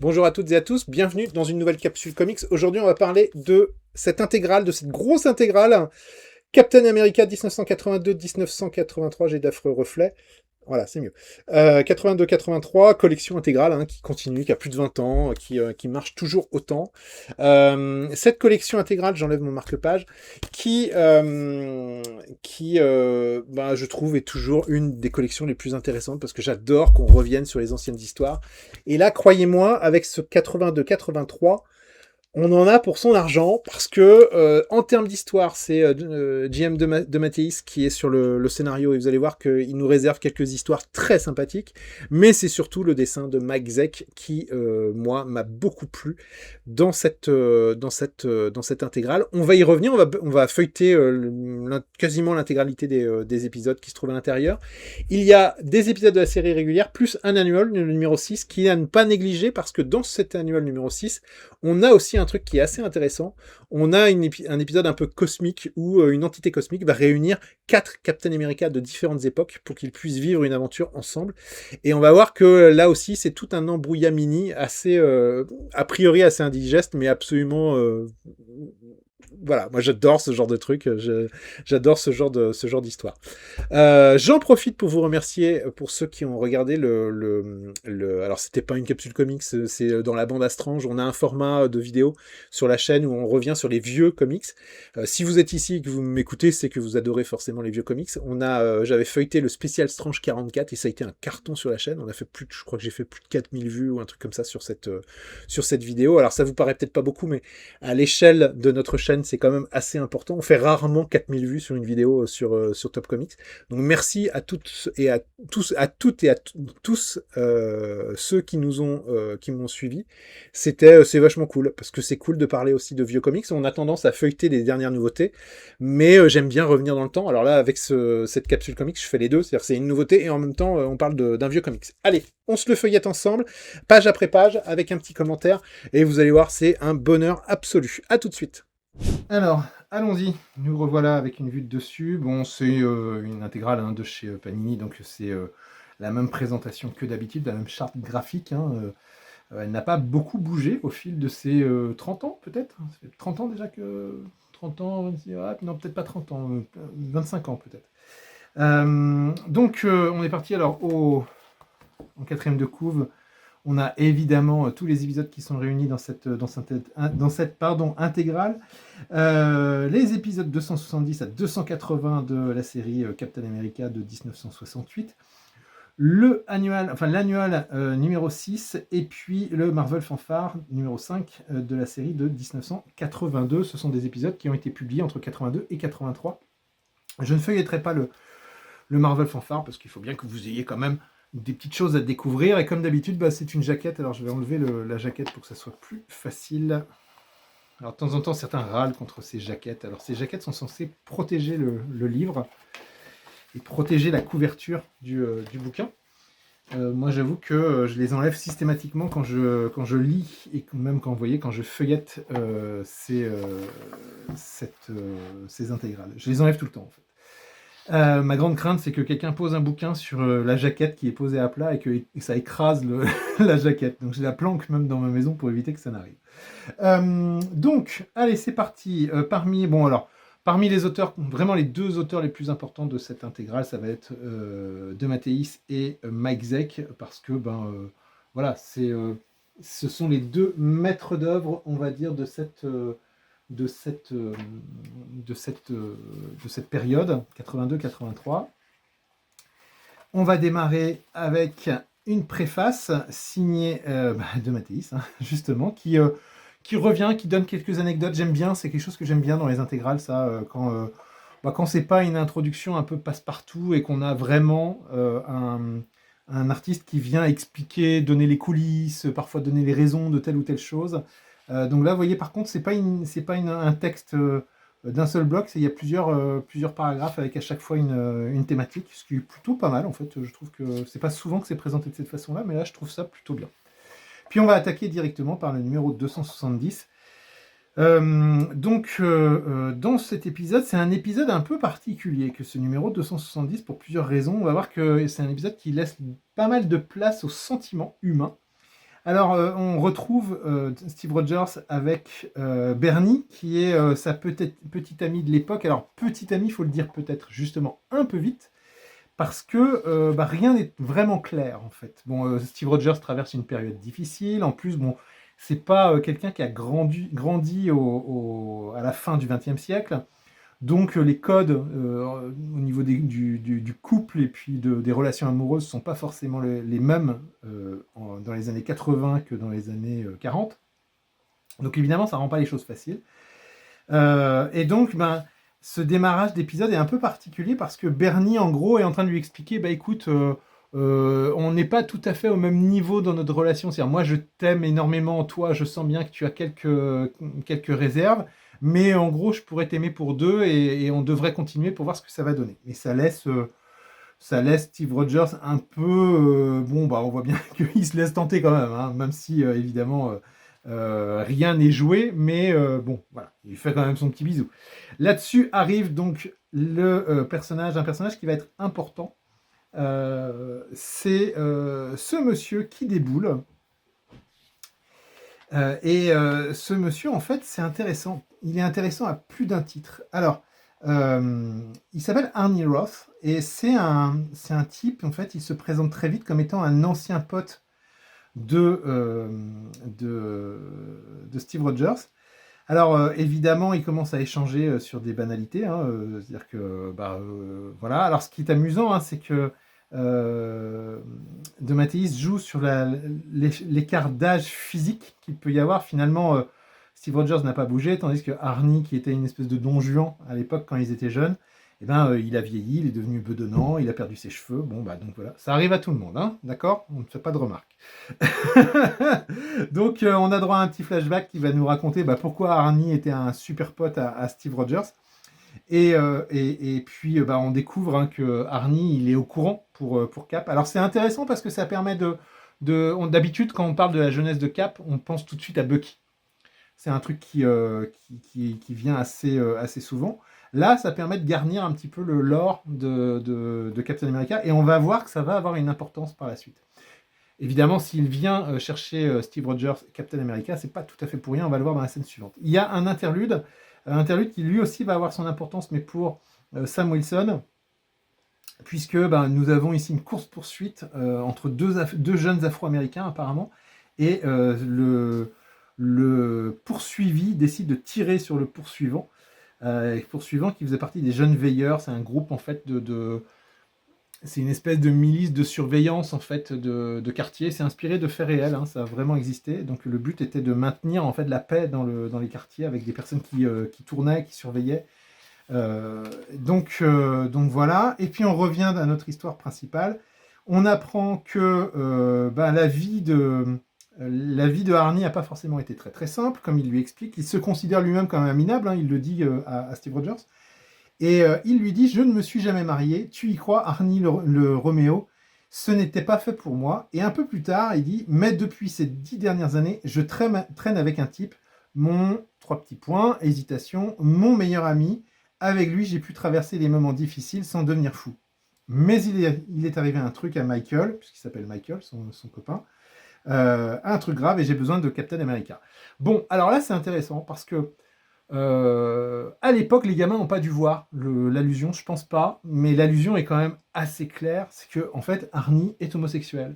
Bonjour à toutes et à tous, bienvenue dans une nouvelle capsule comics. Aujourd'hui, on va parler de cette intégrale, de cette grosse intégrale, Captain America 1982-1983, j'ai d'affreux reflets. Voilà, c'est mieux. 82-83, collection intégrale, qui continue, qui a plus de 20 ans, qui marche toujours autant. Cette collection intégrale, j'enlève mon marque-page, je trouve, est toujours une des collections les plus intéressantes, parce que j'adore qu'on revienne sur les anciennes histoires. Et là, croyez-moi, avec ce 82-83, on en a pour son argent parce que en termes d'histoire, c'est JM de Mathéis qui est sur le scénario et vous allez voir qu'il nous réserve quelques histoires très sympathiques, mais c'est surtout le dessin de Mike Zeck qui, moi, m'a beaucoup plu dans cette intégrale. On va y revenir, on va feuilleter quasiment l'intégralité des épisodes qui se trouvent à l'intérieur. Il y a des épisodes de la série régulière plus un annual, le numéro 6, qui est à ne pas négliger parce que dans cet annual numéro 6, on a aussi un truc qui est assez intéressant. On a un épisode un peu cosmique où une entité cosmique va réunir 4 Captain America de différentes époques pour qu'ils puissent vivre une aventure ensemble. Et on va voir que là aussi, c'est tout un embrouillamini assez, a priori assez indigeste, mais absolument... voilà, moi j'adore ce genre de truc, j'adore ce genre d'histoire. J'en profite pour vous remercier pour ceux qui ont regardé alors c'était pas une capsule comics, c'est dans la bande Astrange, on a un format de vidéo sur la chaîne où on revient sur les vieux comics. Si vous êtes ici et que vous m'écoutez, c'est que vous adorez forcément les vieux comics. J'avais feuilleté le spécial Strange 44 et ça a été un carton sur la chaîne. Je crois que j'ai fait plus de 4000 vues ou un truc comme ça sur cette vidéo. Alors ça vous paraît peut-être pas beaucoup, mais à l'échelle de notre chaîne, c'est quand même assez important. On fait rarement 4000 vues sur une vidéo sur Top Comics. Donc merci à toutes et à tous, à toutes et à tous ceux qui m'ont suivi. C'est vachement cool parce que c'est cool de parler aussi de vieux comics. On a tendance à feuilleter les dernières nouveautés, mais j'aime bien revenir dans le temps. Alors là, avec cette capsule comics, je fais les deux, c'est-à-dire c'est une nouveauté et en même temps on parle d'un vieux comics. Allez, on se le feuillette ensemble, page après page, avec un petit commentaire, et vous allez voir, c'est un bonheur absolu. À tout de suite. Alors, allons-y, nous revoilà avec une vue de dessus. Bon, c'est une intégrale de chez Panini, donc c'est la même présentation que d'habitude, la même charte graphique. Elle n'a pas beaucoup bougé au fil de ses 30 ans, peut-être. Ça fait 30 ans déjà que... 30 ans, non, peut-être pas 30 ans, 25 ans peut-être. Donc, on est parti alors en quatrième de couve. On a évidemment tous les épisodes qui sont réunis dans cette intégrale. Les épisodes 270 à 280 de la série Captain America de 1968. L'annual numéro 6 et puis le Marvel Fanfare numéro 5 de la série de 1982. Ce sont des épisodes qui ont été publiés entre 82 et 83. Je ne feuilleterai pas le Marvel Fanfare parce qu'il faut bien que vous ayez quand même des petites choses à découvrir, et comme d'habitude, c'est une jaquette. Alors je vais enlever la jaquette pour que ça soit plus facile. Alors de temps en temps, certains râlent contre ces jaquettes. Alors ces jaquettes sont censées protéger le livre et protéger la couverture du bouquin. Moi j'avoue que je les enlève systématiquement quand je lis, et même quand je feuillette ces intégrales. Je les enlève tout le temps en fait. Ma grande crainte, c'est que quelqu'un pose un bouquin sur la jaquette qui est posée à plat et que ça écrase la jaquette. Donc je la planque même dans ma maison pour éviter que ça n'arrive. Donc, allez, c'est parti. Parmi les auteurs, vraiment les deux auteurs les plus importants de cette intégrale, ça va être De Mathéis et Mike Zeck, parce que voilà, ce sont les deux maîtres d'œuvre, on va dire, de cette période, 82-83. On va démarrer avec une préface signée de Mathéis, justement, qui revient, qui donne quelques anecdotes. J'aime bien, c'est quelque chose que j'aime bien dans les intégrales, ça, quand c'est pas une introduction un peu passe-partout et qu'on a vraiment un artiste qui vient expliquer, donner les coulisses, parfois donner les raisons de telle ou telle chose. Donc là, vous voyez, par contre, c'est pas un texte d'un seul bloc, il y a plusieurs paragraphes avec à chaque fois une thématique, ce qui est plutôt pas mal en fait. Je trouve que c'est pas souvent que c'est présenté de cette façon-là, mais là, je trouve ça plutôt bien. Puis on va attaquer directement par le numéro 270. Dans cet épisode, c'est un épisode un peu particulier que ce numéro 270 pour plusieurs raisons. On va voir que c'est un épisode qui laisse pas mal de place aux sentiments humains. Alors, on retrouve Steve Rogers avec Bernie, qui est sa petite amie de l'époque. Alors, petite amie, il faut le dire peut-être justement un peu vite, parce que rien n'est vraiment clair, en fait. Bon, Steve Rogers traverse une période difficile. En plus, bon, c'est pas quelqu'un qui a grandi à la fin du XXe siècle. Donc les codes au niveau du couple et puis des relations amoureuses ne sont pas forcément les mêmes dans les années 80 que dans les années 40. Donc évidemment, ça ne rend pas les choses faciles. Et donc, ce démarrage d'épisode est un peu particulier parce que Bernie, en gros, est en train de lui expliquer, écoute, on n'est pas tout à fait au même niveau dans notre relation. C'est-à-dire, moi, je t'aime énormément, toi, je sens bien que tu as quelques réserves, mais en gros, je pourrais t'aimer pour deux et on devrait continuer pour voir ce que ça va donner. Et ça laisse Steve Rogers un peu... on voit bien qu'il se laisse tenter quand même, hein, même si, évidemment... rien n'est joué, mais voilà, il fait quand même son petit bisou. Là-dessus arrive donc un personnage qui va être important. C'est ce monsieur qui déboule. Ce monsieur, en fait, c'est intéressant. Il est intéressant à plus d'un titre. Alors, il s'appelle Arnie Roth et c'est un type, en fait, il se présente très vite comme étant un ancien pote de Steve Rogers. Alors, évidemment, il commence à échanger sur des banalités, hein, c'est-à-dire que, voilà. Alors, ce qui est amusant, hein, c'est que De Matteis joue sur l'écart d'âge physique qu'il peut y avoir. Finalement, Steve Rogers n'a pas bougé, tandis que Arnie, qui était une espèce de Don Juan à l'époque quand ils étaient jeunes, il a vieilli, il est devenu bedonnant, il a perdu ses cheveux. Bon, donc voilà, ça arrive à tout le monde, hein, d'accord? On ne fait pas de remarques. Donc, on a droit à un petit flashback qui va nous raconter pourquoi Arnie était un super pote à Steve Rogers. Et puis, on découvre que Arnie, il est au courant pour Cap. Alors, c'est intéressant parce que ça permet d'habitude, quand on parle de la jeunesse de Cap, on pense tout de suite à Bucky. C'est un truc qui vient assez souvent. Là, ça permet de garnir un petit peu le lore de Captain America, et on va voir que ça va avoir une importance par la suite. Évidemment, s'il vient chercher Steve Rogers, Captain America, c'est pas tout à fait pour rien, on va le voir dans la scène suivante. Il y a un interlude qui lui aussi va avoir son importance, mais pour Sam Wilson, puisque nous avons ici une course-poursuite entre deux jeunes Afro-Américains apparemment, et le poursuivi décide de tirer sur le poursuivant. Poursuivant qui faisait partie des jeunes veilleurs. C'est un groupe en fait c'est une espèce de milice de surveillance en fait de quartier. C'est inspiré de faits réels, hein, ça a vraiment existé. Donc le but était de maintenir en fait la paix dans les quartiers avec des personnes qui tournaient, qui surveillaient. Donc voilà. Et puis on revient à notre histoire principale. On apprend que la vie de Arnie n'a pas forcément été très très simple, comme il lui explique. Il se considère lui-même comme un minable, hein, il le dit à Steve Rogers. Et il lui dit « Je ne me suis jamais marié, tu y crois, Arnie le Roméo, ce n'était pas fait pour moi. » Et un peu plus tard, il dit « Mais depuis ces 10 dernières années, je traîne avec un type, mon, 3 petits points, hésitation, mon meilleur ami. Avec lui, j'ai pu traverser les moments difficiles sans devenir fou. Mais il est arrivé un truc à Michael, puisqu'il s'appelle Michael, son copain, un truc grave et j'ai besoin de Captain America. » Bon, alors là, c'est intéressant parce que à l'époque, les gamins n'ont pas dû voir l'allusion, je pense pas, mais l'allusion est quand même assez claire, c'est que en fait Arnie est homosexuel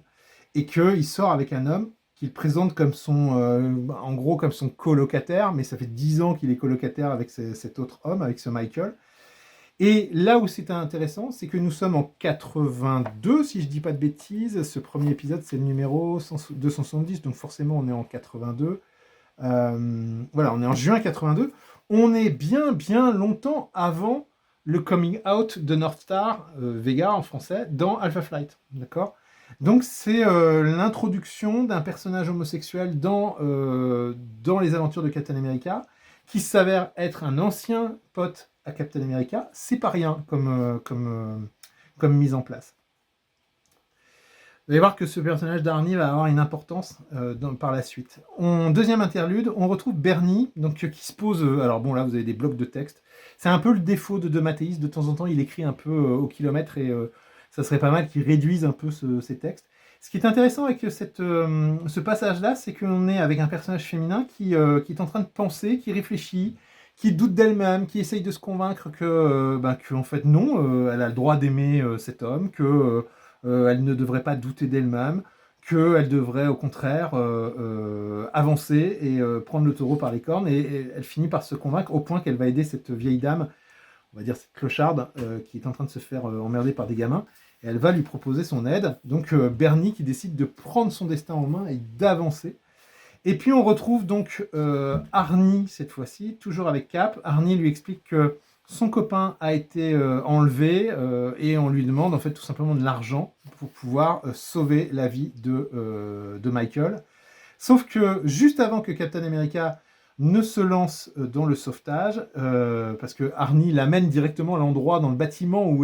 et qu'il sort avec un homme qu'il présente comme en gros comme son colocataire, mais ça fait 10 ans qu'il est colocataire avec cet autre homme, avec ce Michael. Et là où c'est intéressant, c'est que nous sommes en 82, si je dis pas de bêtises. Ce premier épisode, c'est le numéro 270, donc forcément on est en 82. Voilà, on est en juin 82. On est bien longtemps avant le coming out de North Star, Vega en français, dans Alpha Flight. D'accord ? Donc c'est l'introduction d'un personnage homosexuel dans les aventures de Captain America, qui s'avère être un ancien pote à Captain America. C'est pas rien comme mise en place. Vous allez voir que ce personnage d'Arnie va avoir une importance par la suite. En deuxième interlude, on retrouve Bernie, qui se pose... alors bon, là, vous avez des blocs de texte. C'est un peu le défaut de Matteis. De temps en temps, il écrit un peu au kilomètre et ça serait pas mal qu'il réduise un peu ces textes. Ce qui est intéressant avec ce passage-là, c'est qu'on est avec un personnage féminin qui est en train de penser, qui réfléchit, qui doute d'elle-même, qui essaye de se convaincre que en fait non, elle a le droit d'aimer cet homme, que elle ne devrait pas douter d'elle-même, qu'elle devrait au contraire avancer et prendre le taureau par les cornes. Et elle finit par se convaincre au point qu'elle va aider cette vieille dame, on va dire cette clocharde, qui est en train de se faire emmerder par des gamins. Et elle va lui proposer son aide. Donc Bernie qui décide de prendre son destin en main et d'avancer. Et puis on retrouve donc Arnie cette fois-ci, toujours avec Cap. Arnie lui explique que son copain a été enlevé et on lui demande en fait tout simplement de l'argent pour pouvoir sauver la vie de Michael. Sauf que juste avant que Captain America ne se lance dans le sauvetage, parce que Arnie l'amène directement à l'endroit dans le bâtiment où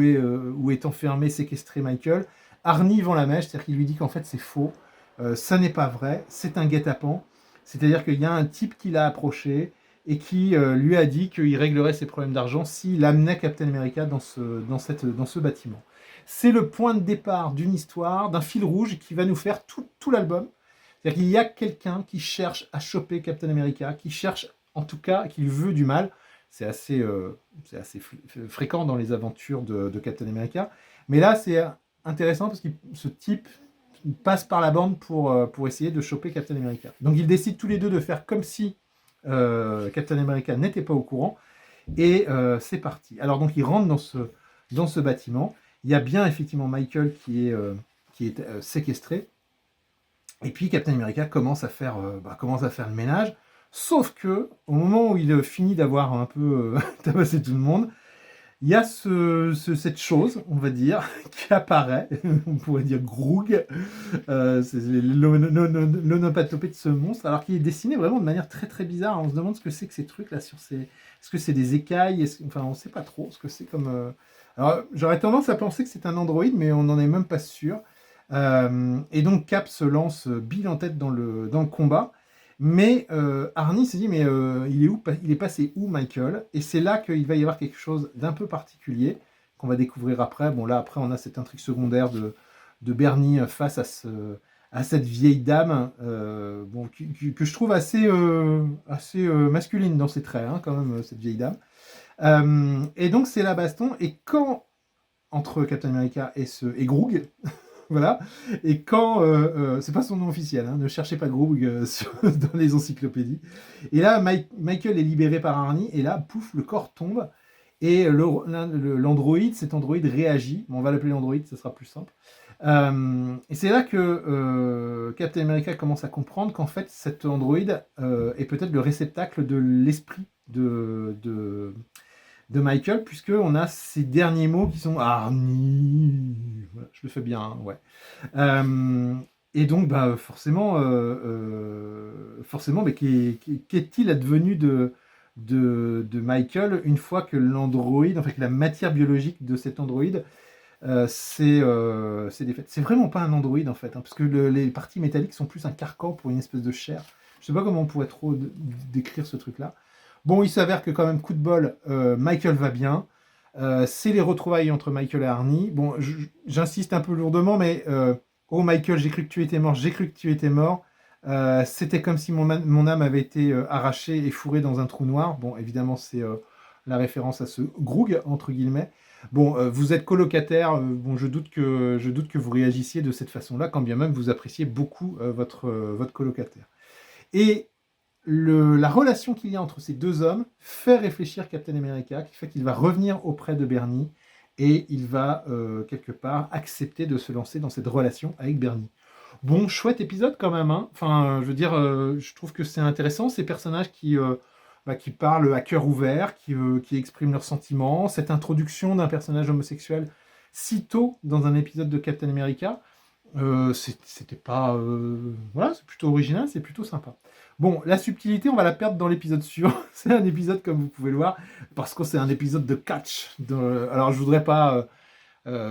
est enfermé, séquestré Michael, Arnie vend la mèche, c'est-à-dire qu'il lui dit qu'en fait c'est faux, ça n'est pas vrai, c'est un guet-apens, c'est-à-dire qu'il y a un type qui l'a approché et qui lui a dit qu'il réglerait ses problèmes d'argent s'il amenait Captain America dans ce bâtiment. C'est le point de départ d'une histoire, d'un fil rouge qui va nous faire tout l'album. C'est-à-dire qu'il y a quelqu'un qui cherche à choper Captain America, qui cherche, en tout cas, qui lui veut du mal. C'est assez fréquent dans les aventures de Captain America. Mais là, c'est intéressant parce que ce type passe par la bande pour essayer de choper Captain America. Donc ils décident tous les deux de faire comme si Captain America n'était pas au courant. Et c'est parti. Alors donc ils rentrent dans ce bâtiment. Il y a bien effectivement Michael qui est séquestré. Et puis Captain America commence à faire le ménage. Sauf que au moment où il finit d'avoir un peu tabassé tout le monde, il y a cette chose, on va dire, qui apparaît, on pourrait dire Groog, c'est l'onomatopée de ce monstre, alors qu'il est dessiné vraiment de manière très très bizarre. On se demande ce que c'est que ces trucs là sur ces... Est-ce que c'est des écailles? Enfin, on ne sait pas trop ce que c'est comme... Alors, j'aurais tendance à penser que c'est un androïde, mais on n'en est même pas sûr. Et donc Cap se lance bille en tête dans le combat. Mais Arnie se dit, mais il est passé où Michael? Et c'est là qu'il va y avoir quelque chose d'un peu particulier qu'on va découvrir après. Bon, là, après, on a cette intrigue secondaire de Bernie face à cette vieille dame que je trouve assez masculine dans ses traits, hein, quand même, cette vieille dame. Et donc, c'est la baston. Et quand, entre Captain America et Groog, voilà. Et quand c'est pas son nom officiel, hein, ne cherchez pas Groog dans les encyclopédies. Et là, Michael est libéré par Arnie, et là, pouf, le corps tombe, et l'androïde, cet androïde réagit. Bon, on va l'appeler l'androïde, ce sera plus simple. Et c'est là que Captain America commence à comprendre qu'en fait, cet androïde est peut-être le réceptacle de l'esprit de Michael, puisqu'on a ces derniers mots qui sont Arnie. Voilà, je le fais bien, hein, ouais. Et donc, forcément, mais qu'est-il advenu de Michael une fois que l'androïde, en fait, que la matière biologique de cet androïde c'est défaite. C'est vraiment pas un androïde en fait, hein, parce que les parties métalliques sont plus un carcan pour une espèce de chair. Je sais pas comment on pourrait trop décrire ce truc-là. Bon, il s'avère que quand même, coup de bol, Michael va bien. C'est les retrouvailles entre Michael et Arnie. Bon, j'insiste un peu lourdement, mais oh Michael, j'ai cru que tu étais mort, j'ai cru que tu étais mort. C'était comme si mon âme avait été arrachée et fourrée dans un trou noir. Bon, évidemment, c'est la référence à ce Groog, entre guillemets. Bon, vous êtes colocataire, bon, je doute que vous réagissiez de cette façon-là, quand bien même vous appréciez beaucoup votre colocataire. Et la relation qu'il y a entre ces deux hommes fait réfléchir Captain America, qui fait qu'il va revenir auprès de Bernie, et il va, quelque part, accepter de se lancer dans cette relation avec Bernie. Bon, chouette épisode quand même, hein. Enfin, je veux dire, je trouve que c'est intéressant, ces personnages qui parlent à cœur ouvert, qui expriment leurs sentiments, cette introduction d'un personnage homosexuel si tôt dans un épisode de Captain America, c'était pas... voilà, c'est plutôt original, c'est plutôt sympa. Bon, la subtilité, on va la perdre dans l'épisode suivant. C'est un épisode, comme vous pouvez le voir, parce que c'est un épisode de catch. Alors, je voudrais pas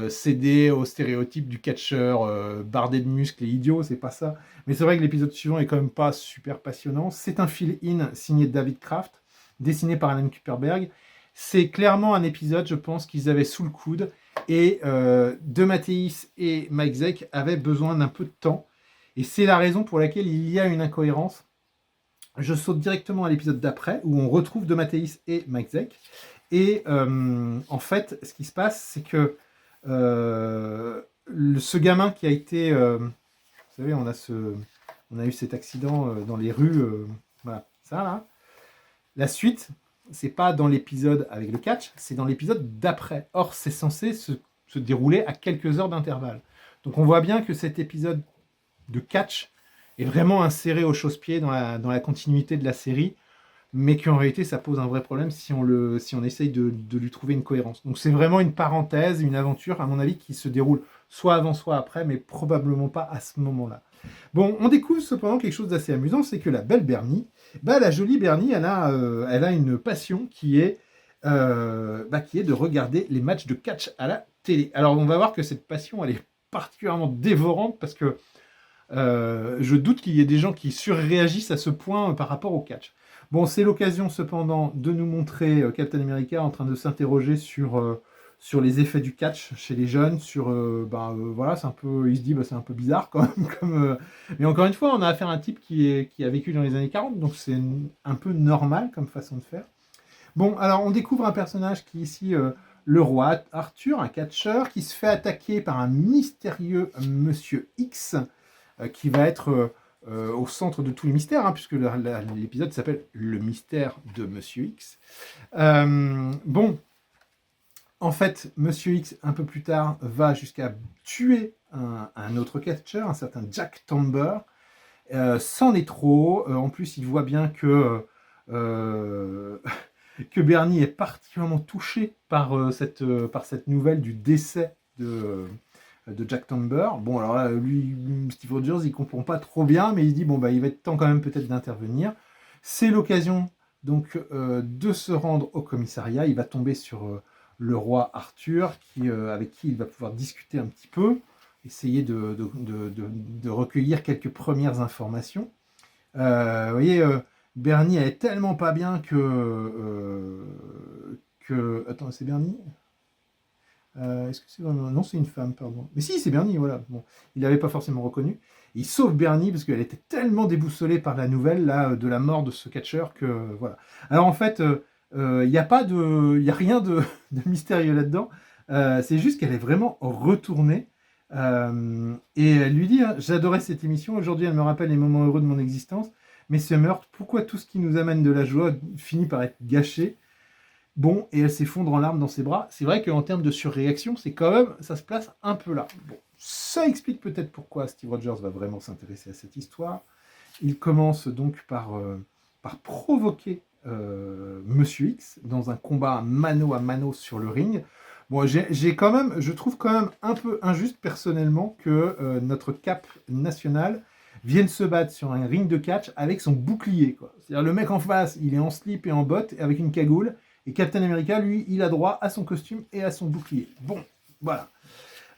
céder au stéréotype du catcheur bardé de muscles et idiot, c'est pas ça. Mais c'est vrai que l'épisode suivant est quand même pas super passionnant. C'est un fill-in signé David Kraft, dessiné par Alan Kuperberg. C'est clairement un épisode, je pense, qu'ils avaient sous le coude Et De Matteis et Mike Zeck avaient besoin d'un peu de temps. Et c'est la raison pour laquelle il y a une incohérence. Je saute directement à l'épisode d'après, où on retrouve De Matteis et Mike Zeck. Et en fait, ce qui se passe, c'est que ce gamin qui a été... vous savez, on a eu cet accident dans les rues. Voilà, ça là. La suite, c'est pas dans l'épisode avec le catch, c'est dans l'épisode d'après. Or, c'est censé se dérouler à quelques heures d'intervalle. Donc on voit bien que cet épisode de catch est vraiment inséré au chausse-pied dans la continuité de la série, mais qu'en réalité ça pose un vrai problème si on essaye de lui trouver une cohérence. Donc c'est vraiment une parenthèse, une aventure, à mon avis, qui se déroule soit avant, soit après, mais probablement pas à ce moment-là. Bon, on découvre cependant quelque chose d'assez amusant, c'est que la belle Bernie, la jolie Bernie, elle a une passion qui est de regarder les matchs de catch à la télé. Alors on va voir que cette passion, elle est particulièrement dévorante parce que je doute qu'il y ait des gens qui surréagissent à ce point par rapport au catch. Bon, c'est l'occasion cependant de nous montrer Captain America en train de s'interroger sur les effets du catch chez les jeunes, voilà, c'est un peu, il se dit, c'est un peu bizarre quand même, mais encore une fois, on a affaire à un type qui a vécu dans les années 40, donc c'est un peu normal comme façon de faire. Bon, alors on découvre un personnage qui est ici le roi Arthur, un catcheur, qui se fait attaquer par un mystérieux Monsieur X, qui va être au centre de tous les mystères, hein, puisque l'épisode s'appelle Le mystère de Monsieur X. Bon, en fait, Monsieur X, un peu plus tard, va jusqu'à tuer un autre catcheur, un certain Jack Tomber. C'en est trop. En plus, il voit bien que Bernie est particulièrement touché par cette nouvelle du décès de Jack Tomber. Bon, alors là, lui, Steve Rogers, il comprend pas trop bien, mais il dit, il va être temps quand même peut-être d'intervenir. C'est l'occasion, donc, de se rendre au commissariat. Il va tomber sur le roi Arthur, avec qui il va pouvoir discuter un petit peu, essayer de recueillir quelques premières informations. Vous voyez, Bernie est tellement pas bien que... Attends, c'est Bernie est-ce que c'est vraiment... Non, c'est une femme, pardon. Mais si, c'est Bernie, voilà. Bon, il l'avait pas forcément reconnu. Il sauve Bernie parce qu'elle était tellement déboussolée par la nouvelle là, de la mort de ce catcheur que voilà. Alors en fait, il n'y a pas de, il y a rien de mystérieux là-dedans. C'est juste qu'elle est vraiment retournée. Et elle lui dit, hein, j'adorais cette émission. Aujourd'hui, elle me rappelle les moments heureux de mon existence. Mais ce meurtre, pourquoi tout ce qui nous amène de la joie finit par être gâché? Bon, et elle s'effondre en larmes dans ses bras. C'est vrai qu'en termes de surréaction, c'est quand même, ça se place un peu là. Bon, ça explique peut-être pourquoi Steve Rogers va vraiment s'intéresser à cette histoire. Il commence donc par provoquer Monsieur X dans un combat mano à mano sur le ring. Bon, je trouve quand même un peu injuste personnellement que notre cap national vienne se battre sur un ring de catch avec son bouclier, quoi. C'est-à-dire le mec en face, il est en slip et en bottes avec une cagoule. Et Captain America, lui, il a droit à son costume et à son bouclier. Bon, voilà.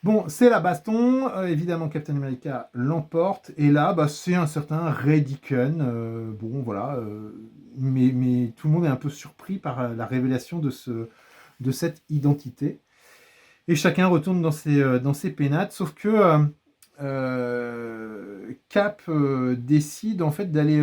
Bon, c'est la baston. Évidemment, Captain America l'emporte. Et là, c'est un certain Ray Deacon. Bon, voilà. Mais tout le monde est un peu surpris par la révélation de cette identité. Et chacun retourne dans ses pénates. Sauf que Cap décide en fait d'aller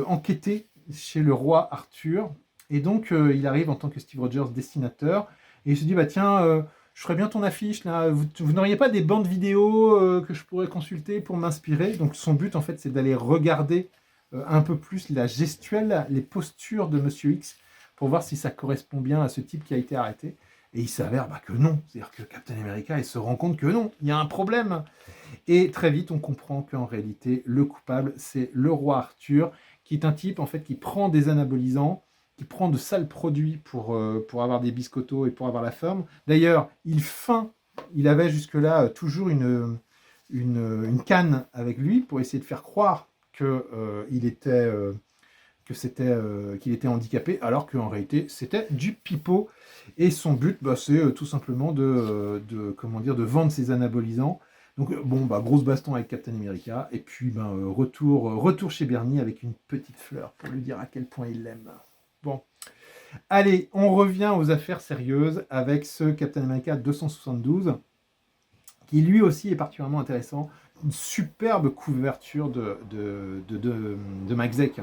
enquêter chez le roi Arthur. Et donc, il arrive en tant que Steve Rogers dessinateur, et il se dit, tiens, je ferais bien ton affiche, là. Vous n'auriez pas des bandes vidéo que je pourrais consulter pour m'inspirer? Donc, son but, en fait, c'est d'aller regarder un peu plus la gestuelle, les postures de Monsieur X, pour voir si ça correspond bien à ce type qui a été arrêté. Et il s'avère que non. C'est-à-dire que Captain America, il se rend compte que non, il y a un problème. Et très vite, on comprend qu'en réalité, le coupable, c'est le roi Arthur, qui est un type, en fait, qui prend des anabolisants, qui prend de sales produits pour avoir des biscottos et pour avoir la forme. D'ailleurs, il avait jusque-là toujours une canne avec lui pour essayer de faire croire qu'il était handicapé, alors qu'en réalité, c'était du pipeau. Et son but, c'est tout simplement de vendre ses anabolisants. Donc, grosse baston avec Captain America. Et puis, retour chez Bernie avec une petite fleur pour lui dire à quel point il l'aime. Bon. Allez, on revient aux affaires sérieuses avec ce Captain America 272, qui lui aussi est particulièrement intéressant. Une superbe couverture de Mike Zeck.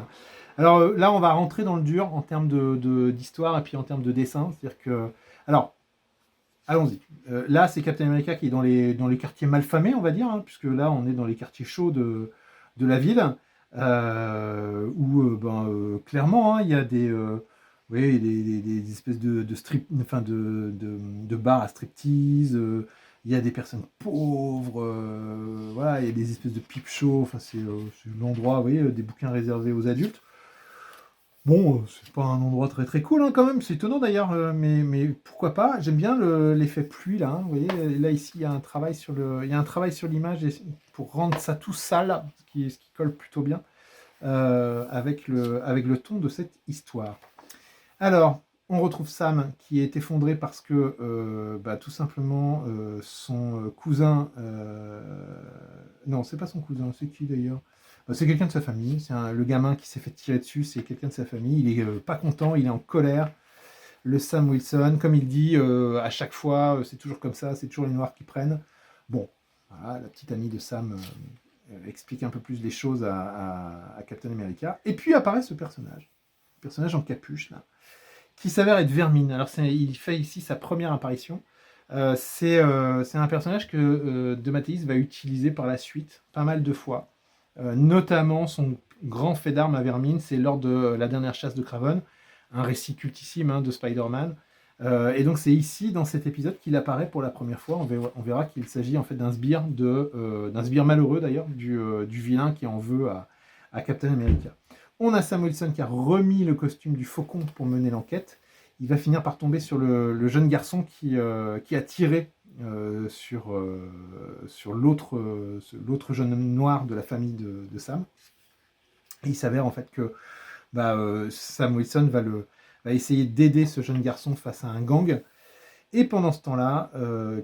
Alors là, on va rentrer dans le dur en termes d'histoire et puis en termes de dessin. C'est-à-dire que... Alors, allons-y. Là, c'est Captain America qui est dans les quartiers malfamés, on va dire, hein, puisque là, on est dans les quartiers chauds de la ville, où clairement, hein, il y a oui, des espèces de strip, enfin de bars à striptease. Il y a des personnes pauvres, voilà, il y a des espèces de pipe show. Enfin, c'est l'endroit, vous voyez, des bouquins réservés aux adultes. Bon, c'est pas un endroit très très cool hein, quand même, c'est étonnant d'ailleurs, mais pourquoi pas. J'aime bien l'effet pluie là, hein, vous voyez, là ici il y a un travail il y a un travail sur l'image pour rendre ça tout sale, ce qui colle plutôt bien avec le ton de cette histoire. Alors, on retrouve Sam qui est effondré parce que tout simplement son cousin, non c'est pas son cousin, c'est qui d'ailleurs? C'est quelqu'un de sa famille, le gamin qui s'est fait tirer dessus, c'est quelqu'un de sa famille, il est pas content, il est en colère. Le Sam Wilson, comme il dit à chaque fois, c'est toujours comme ça, c'est toujours les Noirs qui prennent. Bon, voilà, la petite amie de Sam explique un peu plus les choses à Captain America. Et puis apparaît ce personnage en capuche là, qui s'avère être Vermine. Alors il fait ici sa première apparition. C'est un personnage que De Matteis va utiliser par la suite pas mal de fois. Notamment son grand fait d'armes à Vermine, c'est lors de la dernière chasse de Kraven, un récit cultissime hein, de Spider-Man. Et donc c'est ici, dans cet épisode, qu'il apparaît pour la première fois. On verra qu'il s'agit en fait d'un sbire, d'un sbire malheureux d'ailleurs, du vilain qui en veut à Captain America. On a Sam Wilson qui a remis le costume du faucon pour mener l'enquête. Il va finir par tomber sur le jeune garçon qui a tiré sur l'autre jeune noir de la famille de Sam. Et il s'avère en fait que Sam Wilson va essayer d'aider ce jeune garçon face à un gang. Et pendant ce temps-là,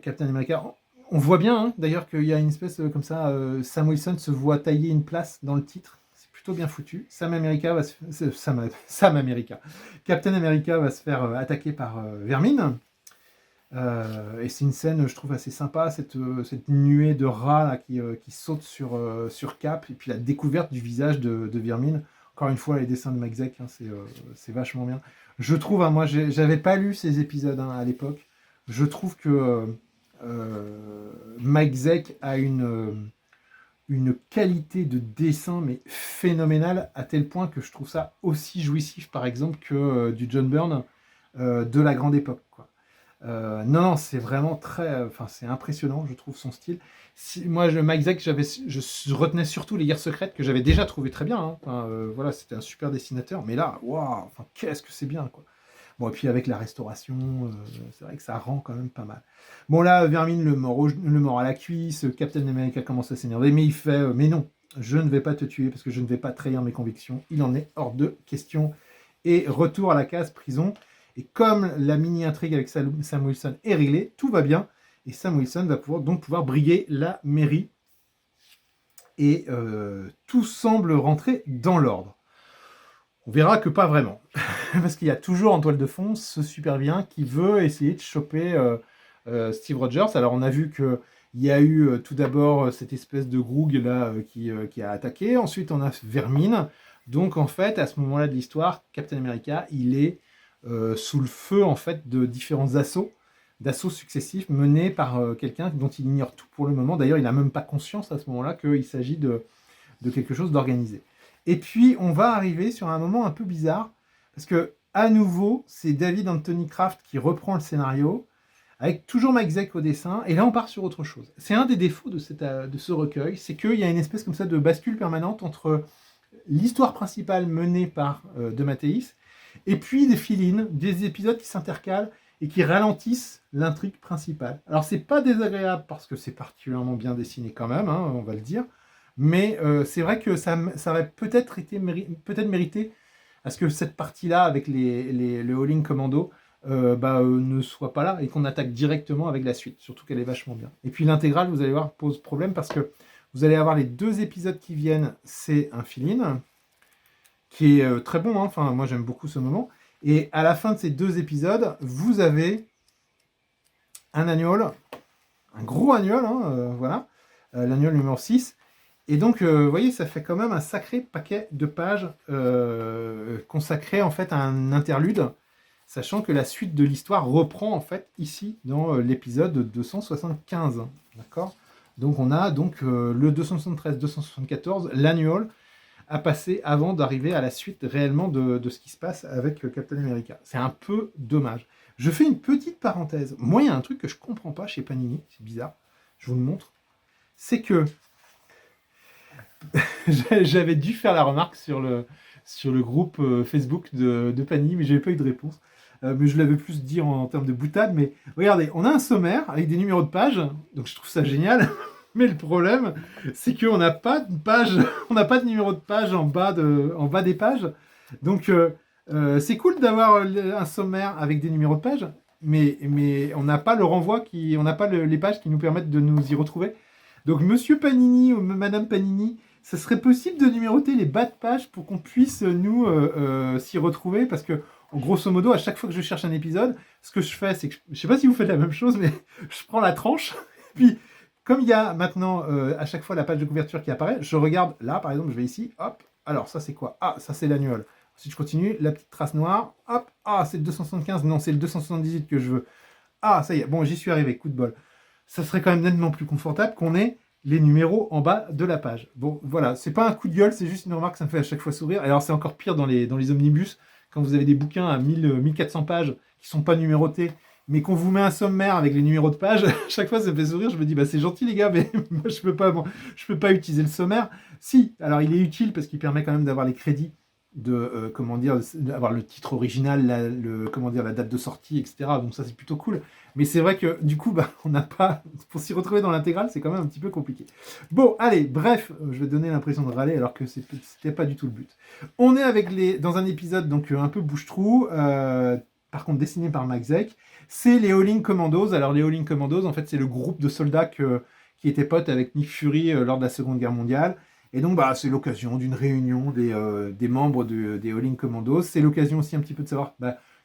Captain America, on voit bien hein, d'ailleurs qu'il y a une espèce comme ça, Sam Wilson se voit tailler une place dans le titre. C'est plutôt bien foutu. Sam America Captain America va se faire attaquer par Vermine. Et c'est une scène, je trouve, assez sympa, cette nuée de rats là, qui saute sur Cap, et puis la découverte du visage de Vermine. Encore une fois, les dessins de Mike Zeck, hein, c'est vachement bien. Je trouve, hein, moi, j'avais pas lu ces épisodes hein, à l'époque. Je trouve que Mike Zeck a une qualité de dessin mais phénoménale, à tel point que je trouve ça aussi jouissif, par exemple, que du John Byrne de la grande époque, quoi. Non, c'est vraiment c'est impressionnant, je trouve son style. Moi, Mike Zeck, je retenais surtout les guerres secrètes que j'avais déjà trouvé très bien. Hein. Voilà, c'était un super dessinateur, mais là, waouh, qu'est-ce que c'est bien, quoi. Bon, et puis avec la restauration, c'est vrai que ça rend quand même pas mal. Bon, là, Vermine le mord à la cuisse, Captain America commence à s'énerver, mais il fait mais non, je ne vais pas te tuer parce que je ne vais pas trahir mes convictions. Il en est hors de question. Et retour à la case prison. Et comme la mini-intrigue avec Sam Wilson est réglée, tout va bien. Et Sam Wilson va pouvoir briguer la mairie. Et tout semble rentrer dans l'ordre. On verra que pas vraiment. Parce qu'il y a toujours en toile de fond ce super vilain qui veut essayer de choper Steve Rogers. Alors on a vu qu'il y a eu tout d'abord cette espèce de Groog là, qui a attaqué. Ensuite on a Vermine. Donc en fait, à ce moment-là de l'histoire, Captain America, il est sous le feu en fait de différents d'assauts successifs menés par quelqu'un dont il ignore tout pour le moment. D'ailleurs, il n'a même pas conscience à ce moment-là qu'il s'agit de quelque chose d'organisé. Et puis, on va arriver sur un moment un peu bizarre, parce que à nouveau, c'est David Anthony Kraft qui reprend le scénario, avec toujours Mike Zeck au dessin, et là on part sur autre chose. C'est un des défauts de ce recueil, c'est qu'il y a une espèce comme ça de bascule permanente entre l'histoire principale menée par De Matteis, et puis des fill-in, des épisodes qui s'intercalent et qui ralentissent l'intrigue principale. Alors c'est pas désagréable parce que c'est particulièrement bien dessiné quand même, hein, on va le dire, mais c'est vrai que ça aurait peut-être mérité à ce que cette partie-là avec le All-in Commando ne soit pas là et qu'on attaque directement avec la suite, surtout qu'elle est vachement bien. Et puis l'intégrale, vous allez voir, pose problème parce que vous allez avoir les 2 épisodes qui viennent, c'est un fill-in, qui est très bon, hein. Enfin moi j'aime beaucoup ce moment, Et à la fin de ces 2 épisodes, vous avez un annual, un gros annual, hein, voilà, l'annual numéro 6. Et donc, vous voyez, ça fait quand même un sacré paquet de pages consacrées en fait à un interlude, sachant que la suite de l'histoire reprend en fait ici dans l'épisode 275. D'accord? Donc on a donc le 273-274, l'annual, à passer avant d'arriver à la suite réellement de ce qui se passe avec Captain America. C'est un peu dommage. Je fais une petite parenthèse. Moi, il y a un truc que je comprends pas chez Panini, c'est bizarre, je vous le montre. C'est que j'avais dû faire la remarque sur le groupe Facebook de Panini, mais j'avais pas eu de réponse. Mais je l'avais plus dit en termes de boutade. Mais regardez, on a un sommaire avec des numéros de pages, donc je trouve ça génial. Mais le problème, c'est qu'on n'a pas de page, on n'a pas de numéro de page en bas des pages. Donc c'est cool d'avoir un sommaire avec des numéros de pages, mais on n'a pas le renvoi on n'a pas les pages qui nous permettent de nous y retrouver. Donc Monsieur Panini ou Madame Panini, ça serait possible de numéroter les bas de page pour qu'on puisse nous s'y retrouver, parce que grosso modo, à chaque fois que je cherche un épisode, ce que je fais, c'est que je sais pas si vous faites la même chose, mais je prends la tranche, puis comme il y a maintenant à chaque fois la page de couverture qui apparaît, je regarde là, par exemple, je vais ici, hop, alors ça c'est quoi? Ah, ça c'est l'annual. Ensuite je continue, la petite trace noire, hop, ah c'est le 275, non c'est le 278 que je veux. Ah ça y est, bon j'y suis arrivé, coup de bol. Ça serait quand même nettement plus confortable qu'on ait les numéros en bas de la page. Bon voilà, c'est pas un coup de gueule, c'est juste une remarque, ça me fait à chaque fois sourire. Alors c'est encore pire dans les omnibus, quand vous avez des bouquins à 1400 pages qui sont pas numérotés, mais qu'on vous met un sommaire avec les numéros de page, chaque fois ça me fait sourire, je me dis bah c'est gentil les gars, mais moi je peux pas utiliser le sommaire. Si, alors il est utile parce qu'il permet quand même d'avoir les crédits, de comment dire, d'avoir le titre original, la date de sortie, etc. Donc ça c'est plutôt cool. Mais c'est vrai que du coup, bah, on n'a pas, pour s'y retrouver dans l'intégrale, c'est quand même un petit peu compliqué. Bon, allez, bref, je vais donner l'impression de râler alors que c'était pas du tout le but. On est dans un épisode donc un peu bouche-trou, par contre dessiné par Mike Zeck. C'est les Howling Commandos. Alors les Howling Commandos, en fait, c'est le groupe de soldats qui étaient potes avec Nick Fury lors de la Seconde Guerre mondiale. Et donc, bah, c'est l'occasion d'une réunion des membres des Howling Commandos. C'est l'occasion aussi un petit peu de savoir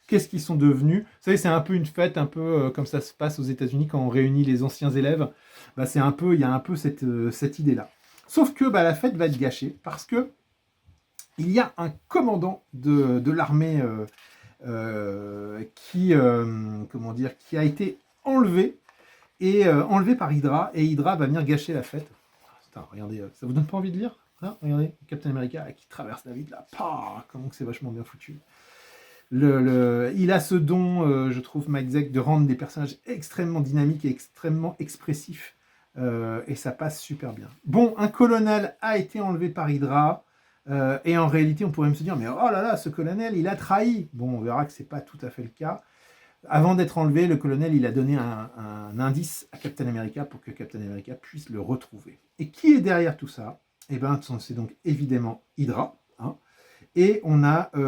qu'est-ce qu'ils sont devenus. Vous savez, c'est un peu une fête, un peu comme ça se passe aux États-Unis quand on réunit les anciens élèves. Bah, il y a un peu cette idée-là. Sauf que la fête va être gâchée parce que il y a un commandant de l'armée qui a été enlevé enlevé par Hydra, et Hydra va venir gâcher la fête. Putain, regardez, ça vous donne pas envie de lire hein? Regardez, Captain America qui traverse la ville là, comment que c'est vachement bien foutu. Il a ce don, je trouve, Mike Zeck, de rendre des personnages extrêmement dynamiques et extrêmement expressifs, et ça passe super bien. Bon, un colonel a été enlevé par Hydra, et en réalité, on pourrait même se dire, mais oh là là, ce colonel, il a trahi. Bon, on verra que c'est pas tout à fait le cas. Avant d'être enlevé, le colonel, il a donné un indice à Captain America pour que Captain America puisse le retrouver. Et qui est derrière tout ça? Eh bien, c'est donc évidemment Hydra. Hein, et on a on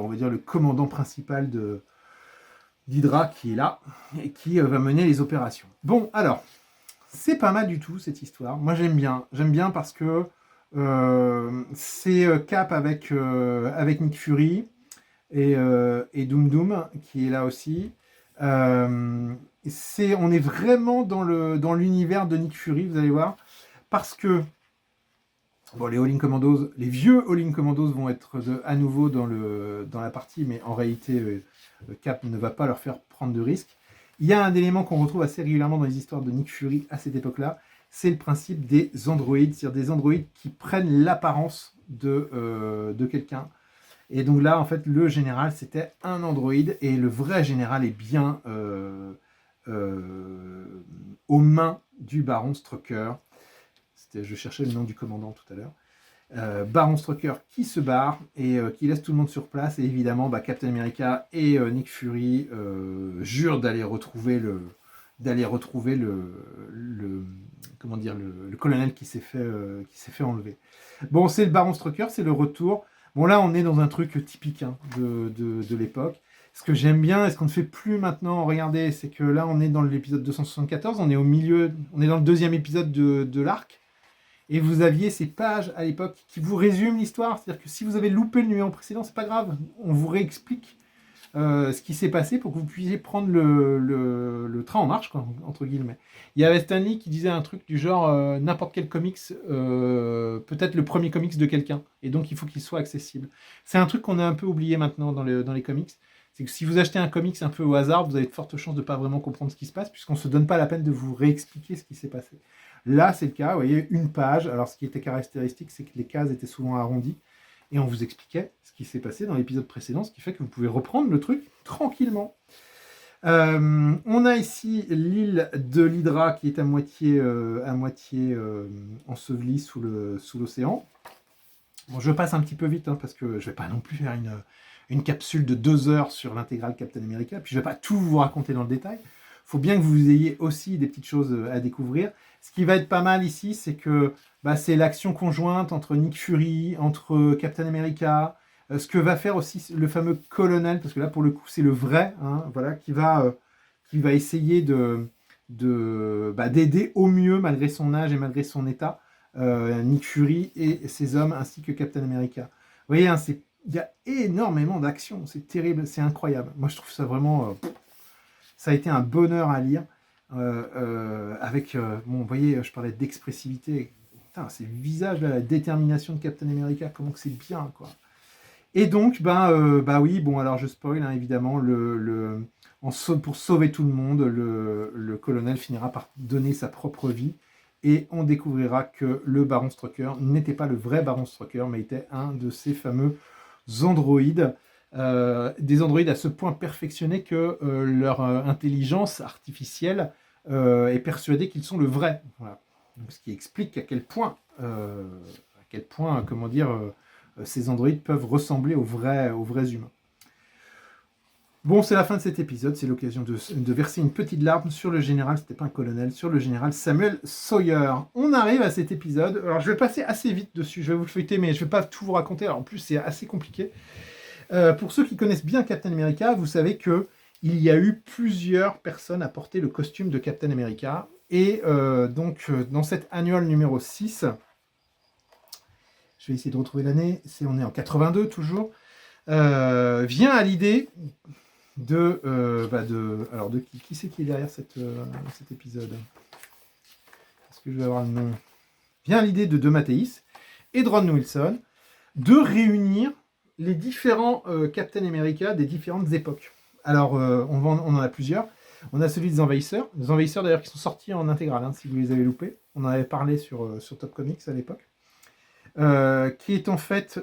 va dire le commandant principal d'Hydra qui est là et qui va mener les opérations. Bon, alors, c'est pas mal du tout cette histoire. Moi, j'aime bien. J'aime bien parce que c'est Cap avec Nick Fury. Et Doom Doom qui est là aussi. On est vraiment dans l'univers de Nick Fury, vous allez voir, parce que les Howling Commandos, les vieux Howling Commandos vont être à nouveau dans la partie, mais en réalité Cap ne va pas leur faire prendre de risques. Il y a un élément qu'on retrouve assez régulièrement dans les histoires de Nick Fury à cette époque-là, c'est le principe des androïdes, c'est-à-dire des androïdes qui prennent l'apparence de quelqu'un. Et donc là, en fait, le général, c'était un androïde, et le vrai général est bien aux mains du baron Strucker. Je cherchais le nom du commandant tout à l'heure. Baron Strucker qui se barre et qui laisse tout le monde sur place. Et évidemment, Captain America et Nick Fury jurent d'aller retrouver le colonel qui s'est fait enlever. Bon, c'est le baron Strucker, c'est le retour. Bon, là, on est dans un truc typique de l'époque. Ce que j'aime bien, et ce qu'on ne fait plus maintenant, regardez, c'est que là, on est dans l'épisode 274, on est au milieu, on est dans le deuxième épisode de l'arc. Et vous aviez ces pages à l'époque qui vous résument l'histoire. C'est-à-dire que si vous avez loupé le numéro précédent, c'est pas grave. On vous réexplique ce qui s'est passé pour que vous puissiez prendre le train en marche, quoi, entre guillemets. Il y avait Stanley qui disait un truc du genre n'importe quel comics, peut-être le premier comics de quelqu'un, et donc il faut qu'il soit accessible. C'est un truc qu'on a un peu oublié maintenant dans les comics. C'est que si vous achetez un comics un peu au hasard, vous avez de fortes chances de ne pas vraiment comprendre ce qui se passe, puisqu'on ne se donne pas la peine de vous réexpliquer ce qui s'est passé. Là, c'est le cas, vous voyez, une page. Alors, ce qui était caractéristique, c'est que les cases étaient souvent arrondies, et on vous expliquait ce qui s'est passé dans l'épisode précédent, ce qui fait que vous pouvez reprendre le truc tranquillement. On a ici l'île de l'Hydra qui est à moitié ensevelie sous l'océan. Bon, je passe un petit peu vite, hein, parce que je ne vais pas non plus faire une capsule de 2 heures sur l'intégrale Captain America, puis je ne vais pas tout vous raconter dans le détail. Il faut bien que vous ayez aussi des petites choses à découvrir. Ce qui va être pas mal ici, c'est que c'est l'action conjointe entre Nick Fury, entre Captain America, ce que va faire aussi le fameux colonel, parce que là pour le coup c'est le vrai, hein, voilà, qui va essayer d'aider au mieux, malgré son âge et malgré son état, Nick Fury et ses hommes, ainsi que Captain America. Vous voyez, hein, il y a énormément d'action, c'est terrible, c'est incroyable. Moi je trouve ça vraiment... ça a été un bonheur à lire. Avec, bon, vous voyez, je parlais d'expressivité. Putain, c'est le visage, la détermination de Captain America, comment que c'est bien, quoi. Et donc, oui, bon, alors je spoil, hein, évidemment, pour sauver tout le monde, le colonel finira par donner sa propre vie, et on découvrira que le Baron Strucker n'était pas le vrai Baron Strucker, mais était un de ces fameux androïdes. Des androïdes à ce point perfectionnés que leur intelligence artificielle est persuadée qu'ils sont le vrai. Voilà. Donc, ce qui explique à quel point comment dire, ces androïdes peuvent ressembler aux vrais humains. Bon, c'est la fin de cet épisode, c'est l'occasion de verser une petite larme sur le général, c'était pas un colonel, sur le général Samuel Sawyer. On arrive à cet épisode, alors je vais passer assez vite dessus, je vais vous le feuilleter, mais je vais pas tout vous raconter, alors en plus c'est assez compliqué. Pour ceux qui connaissent bien Captain America, vous savez que il y a eu plusieurs personnes à porter le costume de Captain America. Et donc, dans cette annual numéro 6, je vais essayer de retrouver l'année, on est en 82 toujours, vient à l'idée alors de qui c'est qui est derrière cet épisode? Est-ce que je vais avoir le nom? Vient à l'idée de DeMatteis et de Ron Wilson de réunir les différents Captain America des différentes époques. Alors, on en a plusieurs. On a celui des Envahisseurs. Les Envahisseurs, d'ailleurs, qui sont sortis en intégrale, hein, si vous les avez loupés. On en avait parlé sur Top Comics à l'époque. Qui est en fait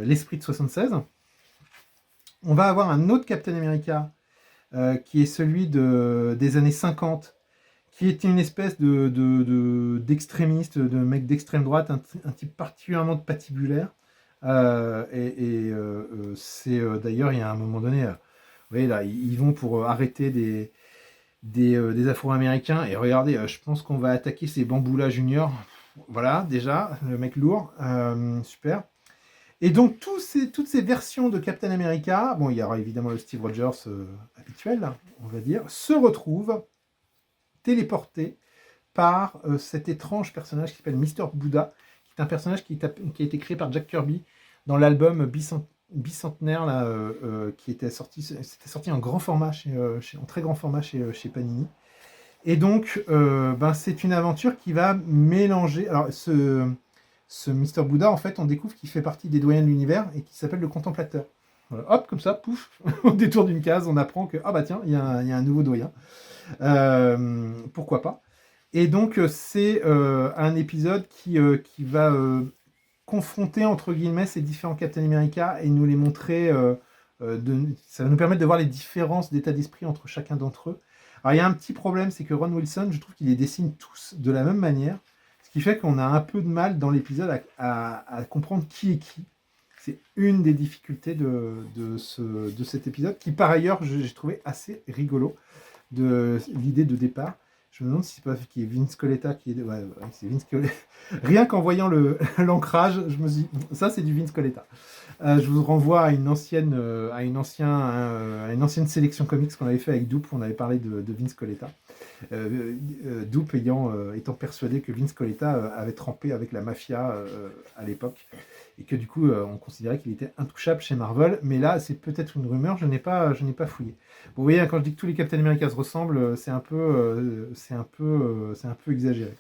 l'esprit de 76. On va avoir un autre Captain America, qui est celui des années 50, qui était une espèce d'extrémiste, de mec d'extrême droite, un type particulièrement patibulaire. C'est d'ailleurs, il y a un moment donné, vous voyez là, ils vont pour arrêter des Afro-Américains, et regardez, je pense qu'on va attaquer ces Bamboula Junior. Voilà, déjà, le mec lourd, super. Et donc, toutes ces versions de Captain America, bon, il y aura évidemment le Steve Rogers habituel, on va dire, se retrouvent téléportés par cet étrange personnage qui s'appelle Mr. Buddha, qui est un personnage qui a été créé par Jack Kirby dans l'album bicentenaire là, qui était sorti en grand format, en très grand format chez Panini. Et donc, c'est une aventure qui va mélanger... Alors, ce Mr. Buddha, en fait, on découvre qu'il fait partie des doyens de l'univers et qui s'appelle le Contemplateur. Voilà, hop, comme ça, pouf, au détour d'une case, on apprend que, tiens, il y a un nouveau doyen. Pourquoi pas. Et donc, c'est un épisode qui va confronter, entre guillemets, ces différents Captain America et nous les montrer... ça va nous permettre de voir les différences d'état d'esprit entre chacun d'entre eux. Alors, il y a un petit problème, c'est que Ron Wilson, je trouve qu'il les dessine tous de la même manière, ce qui fait qu'on a un peu de mal dans l'épisode à comprendre qui est qui. C'est une des difficultés de cet épisode, qui par ailleurs, j'ai trouvé assez rigolo, de l'idée de départ. Je me demande si c'est pas qui est Vince Coletta qui est... Ouais, c'est Vince Coletta. Rien qu'en voyant l'ancrage, je me suis dit, ça c'est du Vince Coletta. Je vous renvoie à une ancienne sélection comics qu'on avait fait avec Doop, on avait parlé de Vince Coletta. Doop étant persuadé que Vince Coletta avait trempé avec la mafia à l'époque, et que du coup on considérait qu'il était intouchable chez Marvel, mais là c'est peut-être une rumeur, je n'ai pas fouillé. Bon, vous voyez, quand je dis que tous les Captain America se ressemblent, c'est un peu exagéré.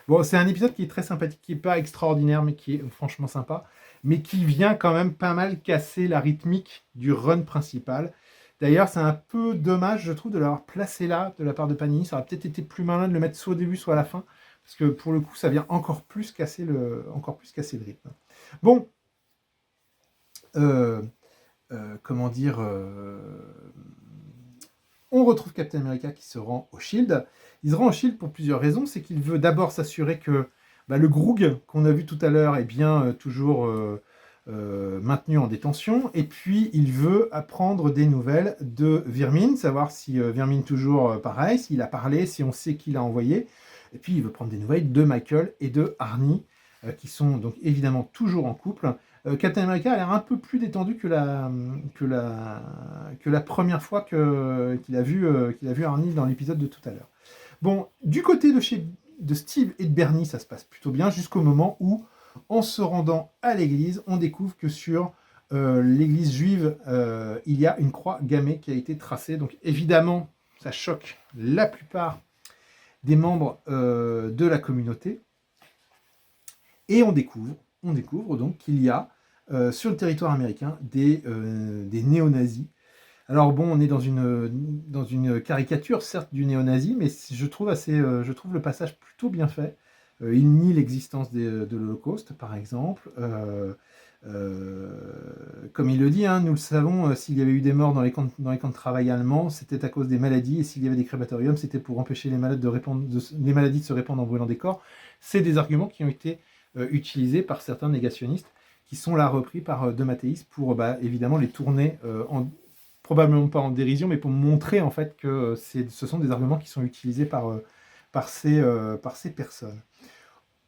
Bon, c'est un épisode qui est très sympathique, qui n'est pas extraordinaire, mais qui est franchement sympa, mais qui vient quand même pas mal casser la rythmique du run principal. D'ailleurs, c'est un peu dommage, je trouve, de l'avoir placé là, de la part de Panini. Ça aurait peut-être été plus malin de le mettre soit au début, soit à la fin, parce que pour le coup, ça vient encore plus casser le rythme. Bon, euh, comment dire, on retrouve Captain America qui se rend au Shield. Il se rend au Shield pour plusieurs raisons. C'est qu'il veut d'abord s'assurer que le Groog qu'on a vu tout à l'heure est bien toujours maintenu en détention. Et puis, il veut apprendre des nouvelles de Vermin, savoir si Vermin toujours pareil, s'il a parlé, si on sait qui l'a envoyé. Et puis, il veut prendre des nouvelles de Michael et de Arnie, qui sont donc évidemment toujours en couple. Captain America a l'air un peu plus détendu que la première fois qu'il a vu Arnie dans l'épisode de tout à l'heure. Bon, du côté de Steve et de Bernie, ça se passe plutôt bien jusqu'au moment où, en se rendant à l'église, on découvre que sur l'église juive, il y a une croix gammée qui a été tracée. Donc évidemment, ça choque la plupart des membres de la communauté. Et on découvre donc qu'il y a sur le territoire américain des néo-nazis. Alors bon, on est dans une caricature, certes, du néo-nazi, mais je trouve le passage plutôt bien fait. Il nie l'existence de l'Holocauste, par exemple. Comme il le dit, hein, nous le savons, s'il y avait eu des morts dans les camps de travail allemands, c'était à cause des maladies, et s'il y avait des crématoriums, c'était pour empêcher les maladies de se répandre en brûlant des corps. C'est des arguments qui ont été utilisés par certains négationnistes, qui sont là repris par De Matteis pour évidemment les tourner probablement pas en dérision, mais pour montrer en fait que ce sont des arguments qui sont utilisés par ces personnes.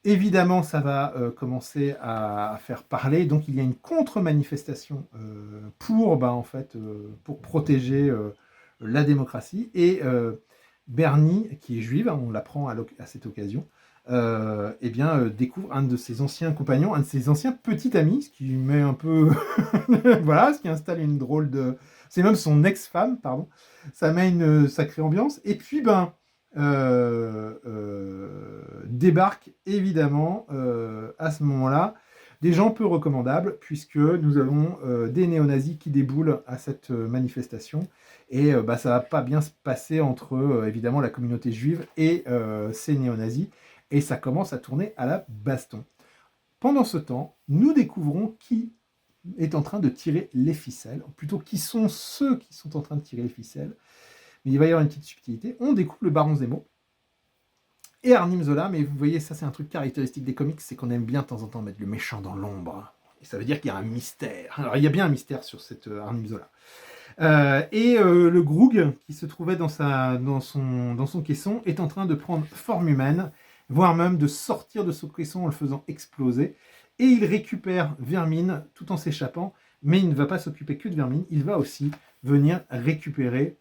Évidemment, ça va commencer à faire parler, donc il y a une contre-manifestation pour protéger la démocratie, et Bernie, qui est juive, on l'apprend à cette occasion, découvre un de ses anciens compagnons, un de ses anciens petits amis, ce qui met un peu... voilà, ce qui installe une drôle de... C'est même son ex-femme, pardon. Ça met une sacrée ambiance. Et puis, débarquent évidemment à ce moment-là des gens peu recommandables, puisque nous avons des néo-nazis qui déboulent à cette manifestation. Et ça va pas bien se passer entre évidemment la communauté juive et ces néo-nazis. Et ça commence à tourner à la baston. Pendant ce temps, nous découvrons qui est en train de tirer les ficelles, ou plutôt qui sont ceux qui sont en train de tirer les ficelles. Mais il va y avoir une petite subtilité. On découvre le Baron Zemo et Arnim Zola, mais vous voyez, ça c'est un truc caractéristique des comics, c'est qu'on aime bien de temps en temps mettre le méchant dans l'ombre. Et ça veut dire qu'il y a un mystère. Alors il y a bien un mystère sur cette Arnim Zola. Le Groog, qui se trouvait dans son caisson, est en train de prendre forme humaine, voire même de sortir de ce caisson en le faisant exploser. Et il récupère Vermin tout en s'échappant, mais il ne va pas s'occuper que de Vermin, il va aussi venir récupérer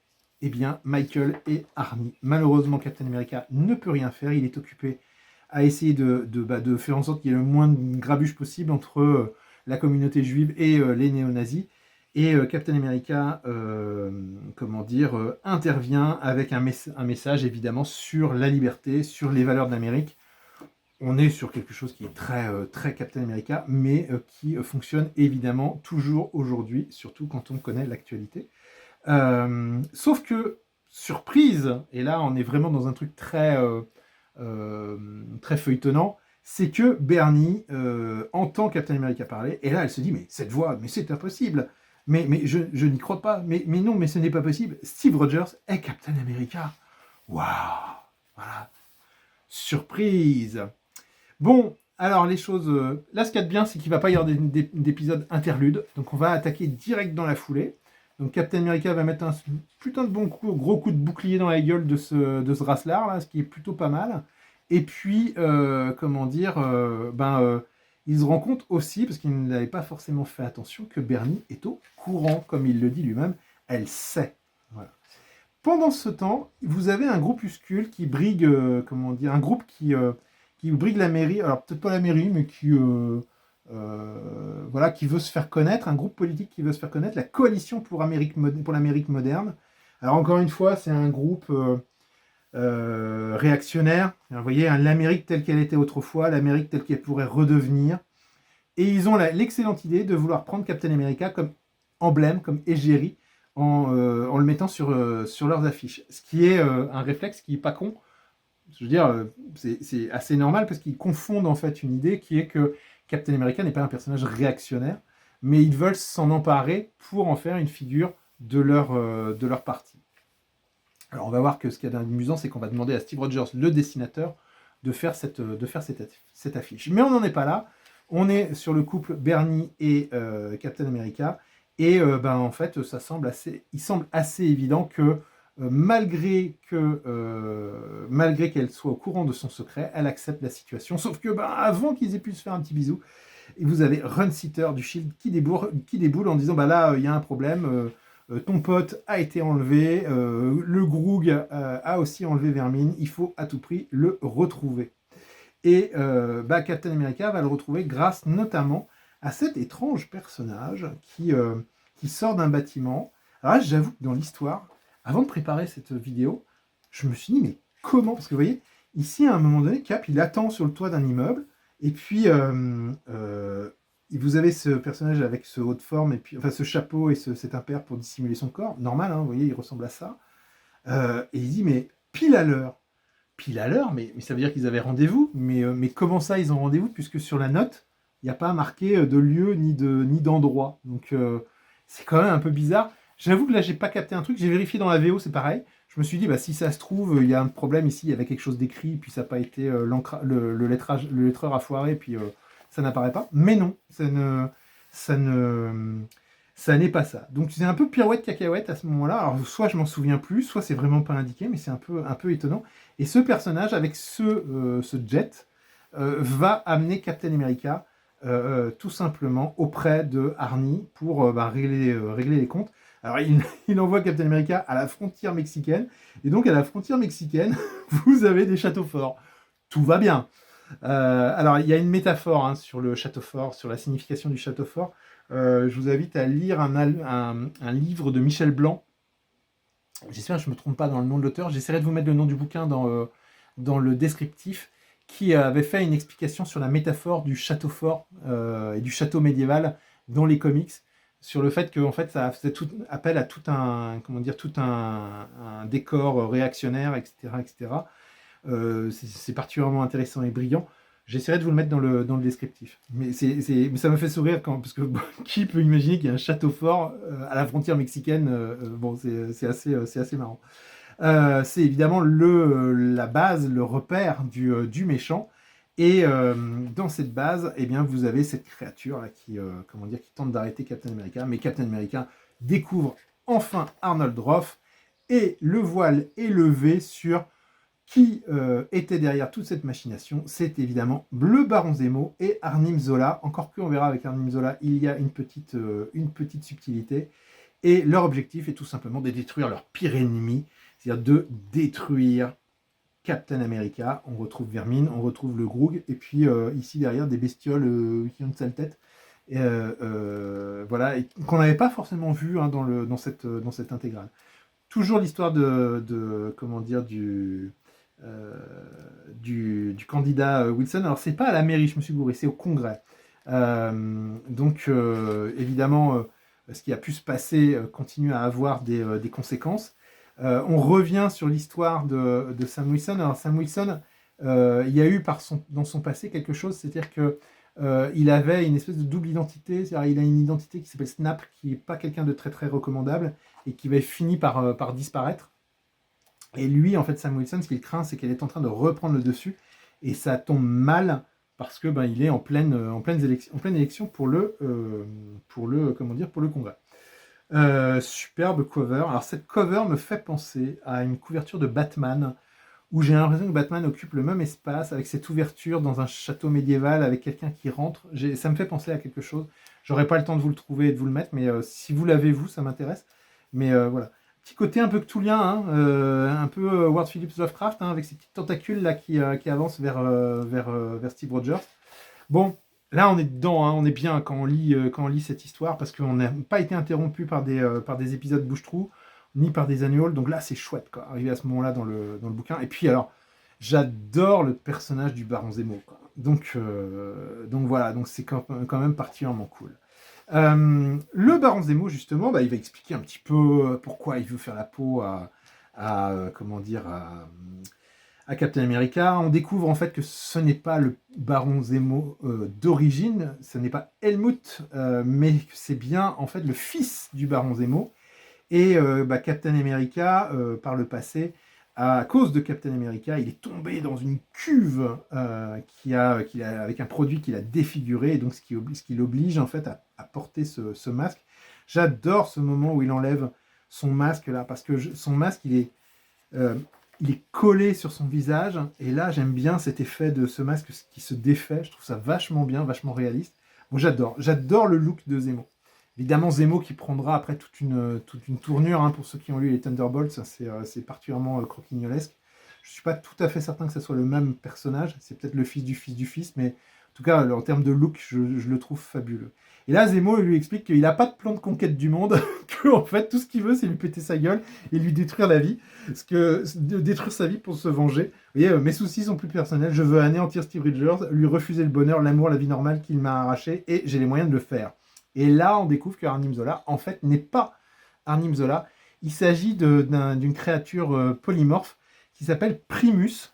Michael et Arnie. Malheureusement, Captain America ne peut rien faire, il est occupé à essayer de faire en sorte qu'il y ait le moins de grabuge possible entre la communauté juive et les néo-nazis. Et Captain America intervient avec un message évidemment sur la liberté, sur les valeurs de l'Amérique. On est sur quelque chose qui est très, très Captain America, mais qui fonctionne évidemment toujours aujourd'hui, surtout quand on connaît l'actualité. Sauf que, surprise, et là on est vraiment dans un truc très, très feuilletonnant, c'est que Bernie entend Captain America parler, et là elle se dit, mais cette voix, mais c'est impossible, mais je n'y crois pas, mais non, mais ce n'est pas possible, Steve Rogers est Captain America. Waouh, voilà, surprise. Bon, alors les choses, là ce qu'il y a de bien, c'est qu'il ne va pas y avoir d'épisode interlude, donc on va attaquer direct dans la foulée. Donc Captain America va mettre un putain de gros coup de bouclier dans la gueule de ce Rasslar, là, ce qui est plutôt pas mal. Et puis, il se rend compte aussi, parce qu'il n'avait pas forcément fait attention, que Bernie est au courant, comme il le dit lui-même. Elle sait. Voilà. pendant ce temps, vous avez un groupuscule qui brigue, comment dire, un groupe qui brigue la mairie, alors peut-être pas la mairie, mais voilà, qui veut se faire connaître, un groupe politique qui veut se faire connaître, la Coalition pour l'Amérique moderne. Alors encore une fois, c'est un groupe réactionnaire. Alors, vous voyez, hein, l'Amérique telle qu'elle était autrefois, l'Amérique telle qu'elle pourrait redevenir. Et ils ont l'excellente idée de vouloir prendre Captain America comme emblème, comme égérie, en le mettant sur leurs affiches. Ce qui est un réflexe qui n'est pas con. Je veux dire, c'est assez normal parce qu'ils confondent en fait une idée qui est que Captain America n'est pas un personnage réactionnaire, mais ils veulent s'en emparer pour en faire une figure de leur parti. Alors on va voir que ce qu'il y a d'amusant, c'est qu'on va demander à Steve Rogers, le dessinateur, de faire cette affiche. Mais on n'en est pas là. On est sur le couple Bernie et Captain America. Et en fait, il semble assez évident que malgré qu'elle soit au courant de son secret, elle accepte la situation. Sauf que avant qu'ils aient pu se faire un petit bisou, vous avez Runsiter du Shield qui déboule en disant là, il y a un problème. Ton pote a été enlevé, le Groog a aussi enlevé Vermine, il faut à tout prix le retrouver. Et Captain America va le retrouver grâce notamment à cet étrange personnage qui sort d'un bâtiment. Alors là, j'avoue que dans l'histoire, avant de préparer cette vidéo, je me suis dit, mais comment? Parce que vous voyez, ici, à un moment donné, Cap, il attend sur le toit d'un immeuble, et puis vous avez ce personnage avec ce haut de forme, et puis, enfin, ce chapeau et cet impair pour dissimuler son corps. Normal, hein, vous voyez, il ressemble à ça. Et il dit, mais pile à l'heure, mais ça veut dire qu'ils avaient rendez-vous, mais comment ça ils ont rendez-vous, puisque sur la note, il n'y a pas marqué de lieu ni d'endroit. Donc c'est quand même un peu bizarre. J'avoue que là, j'ai pas capté un truc, j'ai vérifié dans la VO, c'est pareil. Je me suis dit, si ça se trouve, il y a un problème ici, il y avait quelque chose d'écrit, puis ça n'a pas été, le lettreur a foiré, puis ça n'apparaît pas. Mais non, ça n'est pas ça. Donc c'est un peu pirouette cacahuète à ce moment-là. Alors soit je m'en souviens plus, soit c'est vraiment pas indiqué, mais c'est un peu étonnant. Et ce personnage avec ce jet va amener Captain America tout simplement auprès de Arnie pour régler les comptes. Alors il envoie Captain America à la frontière mexicaine, et donc à la frontière mexicaine, vous avez des châteaux forts. Tout va bien. Alors il y a une métaphore sur le château fort, sur la signification du château fort. Je vous invite à lire un livre de Michel Blanc. J'espère que je ne me trompe pas dans le nom de l'auteur. J'essaierai de vous mettre le nom du bouquin dans le descriptif, qui avait fait une explication sur la métaphore du château fort et du château médiéval dans les comics, sur le fait que en fait, ça faisait appel à tout un décor réactionnaire, etc. etc. C'est particulièrement intéressant et brillant. J'essaierai de vous le mettre dans le descriptif. Mais ça me fait sourire parce que qui peut imaginer qu'il y a un château fort à la frontière mexicaine. C'est assez marrant. C'est évidemment la base, le repère du méchant. Et dans cette base, vous avez cette créature là qui tente d'arrêter Captain America. Mais Captain America découvre enfin Arnold Roth et le voile est levé sur qui était derrière toute cette machination. C'est évidemment le Baron Zemo et Arnim Zola. Encore qu'on verra avec Arnim Zola, il y a une petite subtilité. Et leur objectif est tout simplement de détruire leur pire ennemi, c'est-à-dire de détruire Captain America. On retrouve Vermine, on retrouve le Groog, et puis ici derrière des bestioles qui ont une sale tête. Voilà, et qu'on n'avait pas forcément vu dans cette intégrale. Toujours l'histoire du candidat Wilson. Alors c'est pas à la mairie, je me suis gouré, c'est au Congrès. Évidemment, ce qui a pu se passer continue à avoir des conséquences. On revient sur l'histoire de Sam Wilson. Alors Sam Wilson, il y a eu dans son passé quelque chose, c'est-à-dire que il avait une espèce de double identité. C'est-à-dire il a une identité qui s'appelle Snap, qui n'est pas quelqu'un de très très recommandable et qui va finir par disparaître. Et lui, en fait, Sam Wilson, ce qu'il craint, c'est qu'elle est en train de reprendre le dessus, et ça tombe mal parce que il est en pleine élection pour le Congrès. Superbe cover. Alors cette cover me fait penser à une couverture de Batman, où j'ai l'impression que Batman occupe le même espace avec cette ouverture dans un château médiéval avec quelqu'un qui rentre. Ça me fait penser à quelque chose. J'aurai pas le temps de vous le trouver et de vous le mettre, mais si vous l'avez, ça m'intéresse. Mais voilà. petit côté un peu cthulhien, hein, un peu Howard Phillips Lovecraft, hein, avec ces petites tentacules là qui avancent vers Steve Rogers. Bon, là on est dedans, hein, on est bien quand on lit cette histoire, parce qu'on n'a pas été interrompu par des épisodes bouche-trou, ni par des annuals, donc là c'est chouette, quoi, arrivé à ce moment-là dans le bouquin. Et puis alors, j'adore le personnage du Baron Zemo, quoi. Donc voilà, donc c'est quand même particulièrement cool. Le Baron Zemo, justement, bah, il va expliquer un petit peu pourquoi il veut faire la peau comment dire, à Captain America. On découvre en fait que ce n'est pas le Baron Zemo d'origine, ce n'est pas Helmut, mais que c'est bien en fait le fils du Baron Zemo. Et Captain America, par le passé, à cause de Captain America, il est tombé dans une cuve avec un produit qu'il a défiguré, et donc ce qui l'oblige en fait à porter ce masque. J'adore ce moment où il enlève son masque là, parce que son masque il est collé sur son visage, et là j'aime bien cet effet de ce masque qui se défait. Je trouve ça vachement bien, vachement réaliste. Bon, j'adore le look de Zemo. Évidemment, Zemo qui prendra après toute une tournure, hein, pour ceux qui ont lu les Thunderbolts, c'est particulièrement croquignolesque. Je ne suis pas tout à fait certain que ce soit le même personnage, c'est peut-être le fils du fils du fils, mais en tout cas, en termes de look, je le trouve fabuleux. Et là, Zemo il lui explique qu'il n'a pas de plan de conquête du monde, que en fait, tout ce qu'il veut, c'est lui péter sa gueule et lui détruire la vie, détruire sa vie pour se venger. Vous voyez, mes soucis sont plus personnels, je veux anéantir Steve Rogers, lui refuser le bonheur, l'amour, la vie normale qu'il m'a arraché, et j'ai les moyens de le faire. Et là, on découvre que Arnim Zola, en fait, n'est pas Arnim Zola. Il s'agit d'une créature polymorphe qui s'appelle Primus,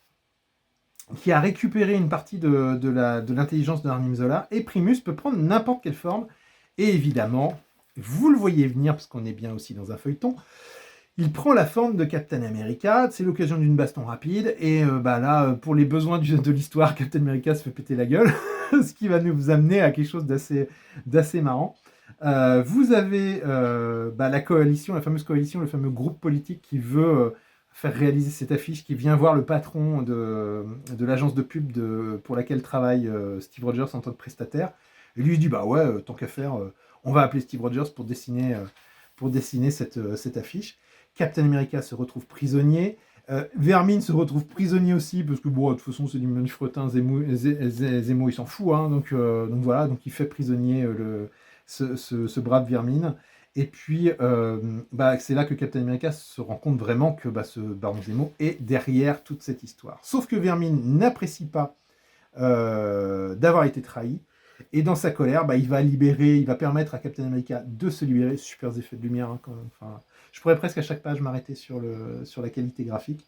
qui a récupéré une partie de l'intelligence de Arnim Zola. Et Primus peut prendre n'importe quelle forme. Et évidemment, vous le voyez venir, parce qu'on est bien aussi dans un feuilleton, il prend la forme de Captain America. C'est l'occasion d'une baston rapide. Et là, pour les besoins de l'histoire, Captain America se fait péter la gueule. Ce qui va nous amener à quelque chose d'assez marrant. Vous avez la coalition, la fameuse coalition, le fameux groupe politique qui veut faire réaliser cette affiche, qui vient voir le patron de l'agence de pub pour laquelle travaille Steve Rogers en tant que prestataire. Et lui il dit, bah ouais, tant qu'à faire, on va appeler Steve Rogers pour dessiner cette affiche. Captain America se retrouve prisonnier. Vermine se retrouve prisonnier aussi, parce que bon, de toute façon c'est du manifretin, Zemo il s'en fout, hein, donc voilà, donc il fait prisonnier ce brave Vermine. Et puis c'est là que Captain America se rend compte vraiment que ce Baron Zemo est derrière toute cette histoire. Sauf que Vermine n'apprécie pas d'avoir été trahi, et dans sa colère, il va permettre à Captain America de se libérer. Super effets de lumière, hein, quand même. Enfin, je pourrais presque à chaque page m'arrêter sur la qualité graphique.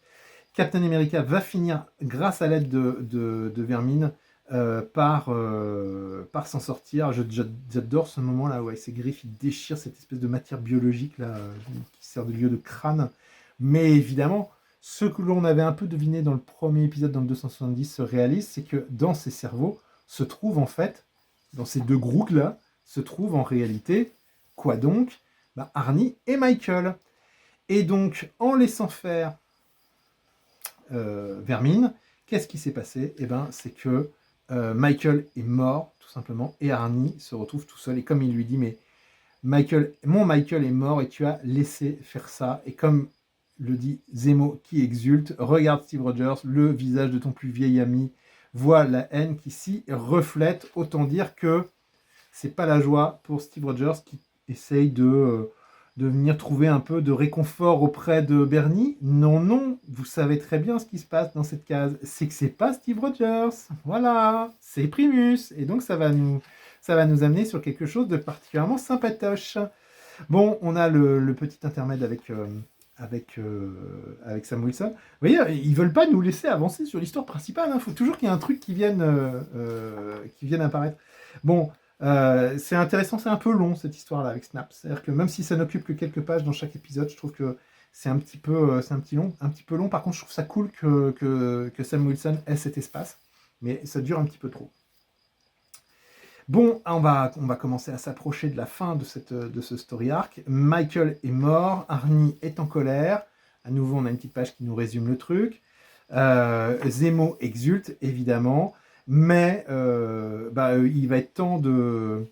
Captain America va finir, grâce à l'aide de Vermine, par s'en sortir. J'adore ce moment-là, ouais, ses griffes, il déchire cette espèce de matière biologique là, qui sert de lieu de crâne. Mais évidemment, ce que l'on avait un peu deviné dans le premier épisode, dans le 270, se réalise, c'est que dans ces cerveaux se trouve en fait, dans ces deux groupes-là, se trouve en réalité, quoi donc ? Arnie et Michael. Et donc, en laissant faire Vermine, qu'est-ce qui s'est passé ? C'est que Michael est mort, tout simplement, et Arnie se retrouve tout seul. Et comme il lui dit, mais mon Michael est mort et tu as laissé faire ça. Et comme le dit Zemo qui exulte, regarde Steve Rogers, le visage de ton plus vieil ami, voit la haine qui s'y reflète. Autant dire que c'est pas la joie pour Steve Rogers qui essaye de venir trouver un peu de réconfort auprès de Bernie. Non, vous savez très bien ce qui se passe dans cette case. C'est que c'est pas Steve Rogers. Voilà, c'est Primus. Et donc ça va nous amener sur quelque chose de particulièrement sympatoche. Bon, on a le petit intermède avec Sam Wilson. Vous voyez, ils veulent pas nous laisser avancer sur l'histoire principale. Il faut toujours qu'il y ait un truc qui vienne apparaître. Bon, c'est intéressant, c'est un peu long cette histoire-là avec Snap. C'est-à-dire que même si ça n'occupe que quelques pages dans chaque épisode, je trouve que c'est un petit peu long. Par contre, je trouve ça cool que Sam Wilson ait cet espace, mais ça dure un petit peu trop. Bon, on va commencer à s'approcher de la fin de ce story arc. Michael est mort, Arnie est en colère. À nouveau, on a une petite page qui nous résume le truc. Zemo exulte, évidemment. Mais il va être temps de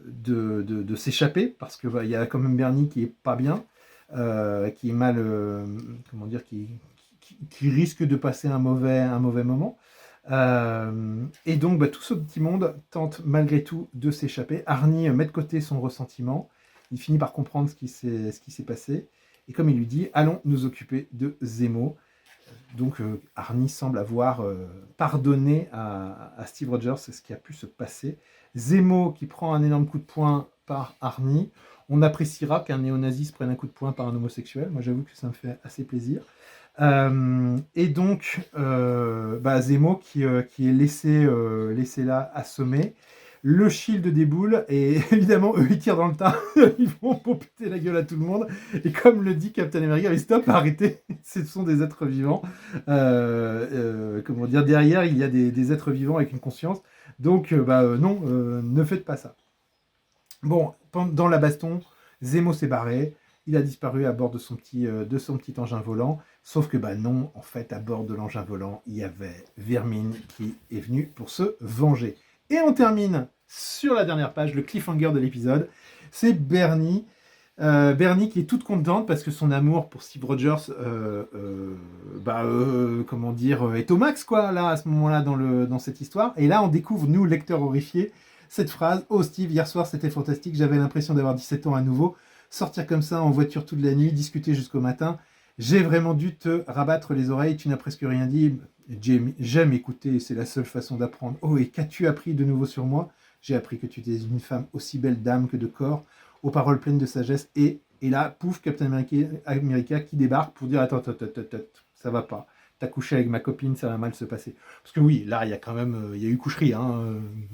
de s'échapper, parce que il y a quand même Bernie qui est pas bien, qui est mal, comment dire, qui risque de passer un mauvais moment. Et donc, tout ce petit monde tente malgré tout de s'échapper. Arnie met de côté son ressentiment. Il finit par comprendre ce qui s'est passé. Et comme il lui dit, allons nous occuper de Zemo. Donc, Arnie semble avoir pardonné à Steve Rogers ce qui a pu se passer. Zemo qui prend un énorme coup de poing par Arnie. On appréciera qu'un néo-nazi se prenne un coup de poing par un homosexuel. Moi, j'avoue que ça me fait assez plaisir. Et donc, Zemo qui est laissé là, assommé. Le shield déboule et évidemment, eux, ils tirent dans le tas. Ils vont péter la gueule à tout le monde. Et comme le dit Captain America, mais stop, arrêtez. Ce sont des êtres vivants. Comment dire, derrière, il y a des êtres vivants avec une conscience. Donc, non, ne faites pas ça. Bon, dans la baston, Zemo s'est barré. Il a disparu à bord de son petit engin volant. Sauf que non, en fait, à bord de l'engin volant, il y avait Vermine qui est venu pour se venger. Et on termine sur la dernière page, le cliffhanger de l'épisode. C'est Bernie. Bernie qui est toute contente parce que son amour pour Steve Rogers, comment dire, est au max, quoi, là, à ce moment-là, dans cette histoire. Et là, on découvre, nous, lecteurs horrifiés, cette phrase: Oh Steve, hier soir c'était fantastique, j'avais l'impression d'avoir 17 ans à nouveau. Sortir comme ça en voiture toute la nuit, discuter jusqu'au matin. J'ai vraiment dû te rabattre les oreilles, tu n'as presque rien dit. J'aime écouter, c'est la seule façon d'apprendre. Oh, et qu'as-tu appris de nouveau sur moi? J'ai appris que tu étais une femme aussi belle d'âme que de corps, aux paroles pleines de sagesse. Et là, pouf, Captain America qui débarque pour dire: Attends, ça va pas. T'as couché avec ma copine, ça va mal se passer. Parce que oui, là, il y a quand même, il y a eu coucherie,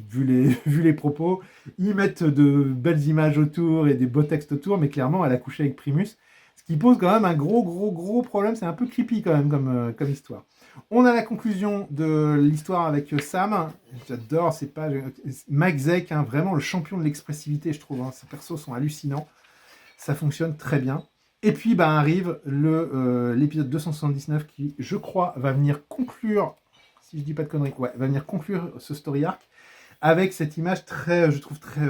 vu les propos. Ils mettent de belles images autour et des beaux textes autour, mais clairement, elle a couché avec Primus. Ce qui pose quand même un gros problème. C'est un peu creepy quand même comme histoire. On a la conclusion de l'histoire avec Sam. J'adore ces pages. Mike Zeck, vraiment le champion de l'expressivité, je trouve. Ces persos sont hallucinants. Ça fonctionne très bien. Et puis arrive l'épisode 279 qui, je crois, va venir conclure, si je dis pas de conneries, va venir conclure ce story arc avec cette image très, je trouve très...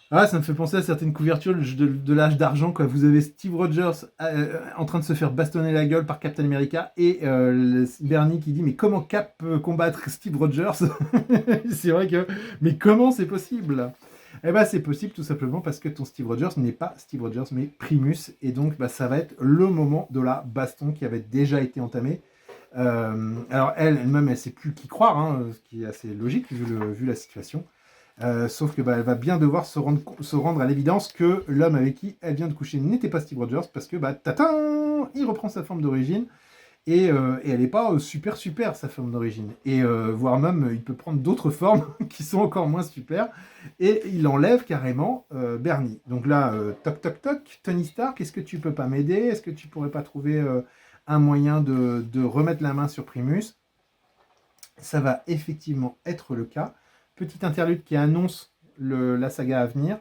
ça me fait penser à certaines couvertures de l'âge d'argent, quoi. Vous avez Steve Rogers en train de se faire bastonner la gueule par Captain America et Bernie qui dit: mais comment Cap peut combattre Steve Rogers? C'est vrai que... Mais comment c'est possible? C'est possible tout simplement parce que ton Steve Rogers n'est pas Steve Rogers mais Primus, et donc ça va être le moment de la baston qui avait déjà été entamée. Alors elle-même, elle sait plus qui croire, ce qui est assez logique vu la situation. Sauf que elle va bien devoir se rendre à l'évidence que l'homme avec qui elle vient de coucher n'était pas Steve Rogers, parce que il reprend sa forme d'origine. Et elle n'est pas super sa forme d'origine. Et voire même, il peut prendre d'autres formes qui sont encore moins super. Et il enlève carrément Bernie. Donc là, toc, Tony Stark, est-ce que tu peux pas m'aider? Est-ce que tu pourrais pas trouver un moyen de remettre la main sur Primus? Ça va effectivement être le cas. Petite interlude qui annonce la saga à venir.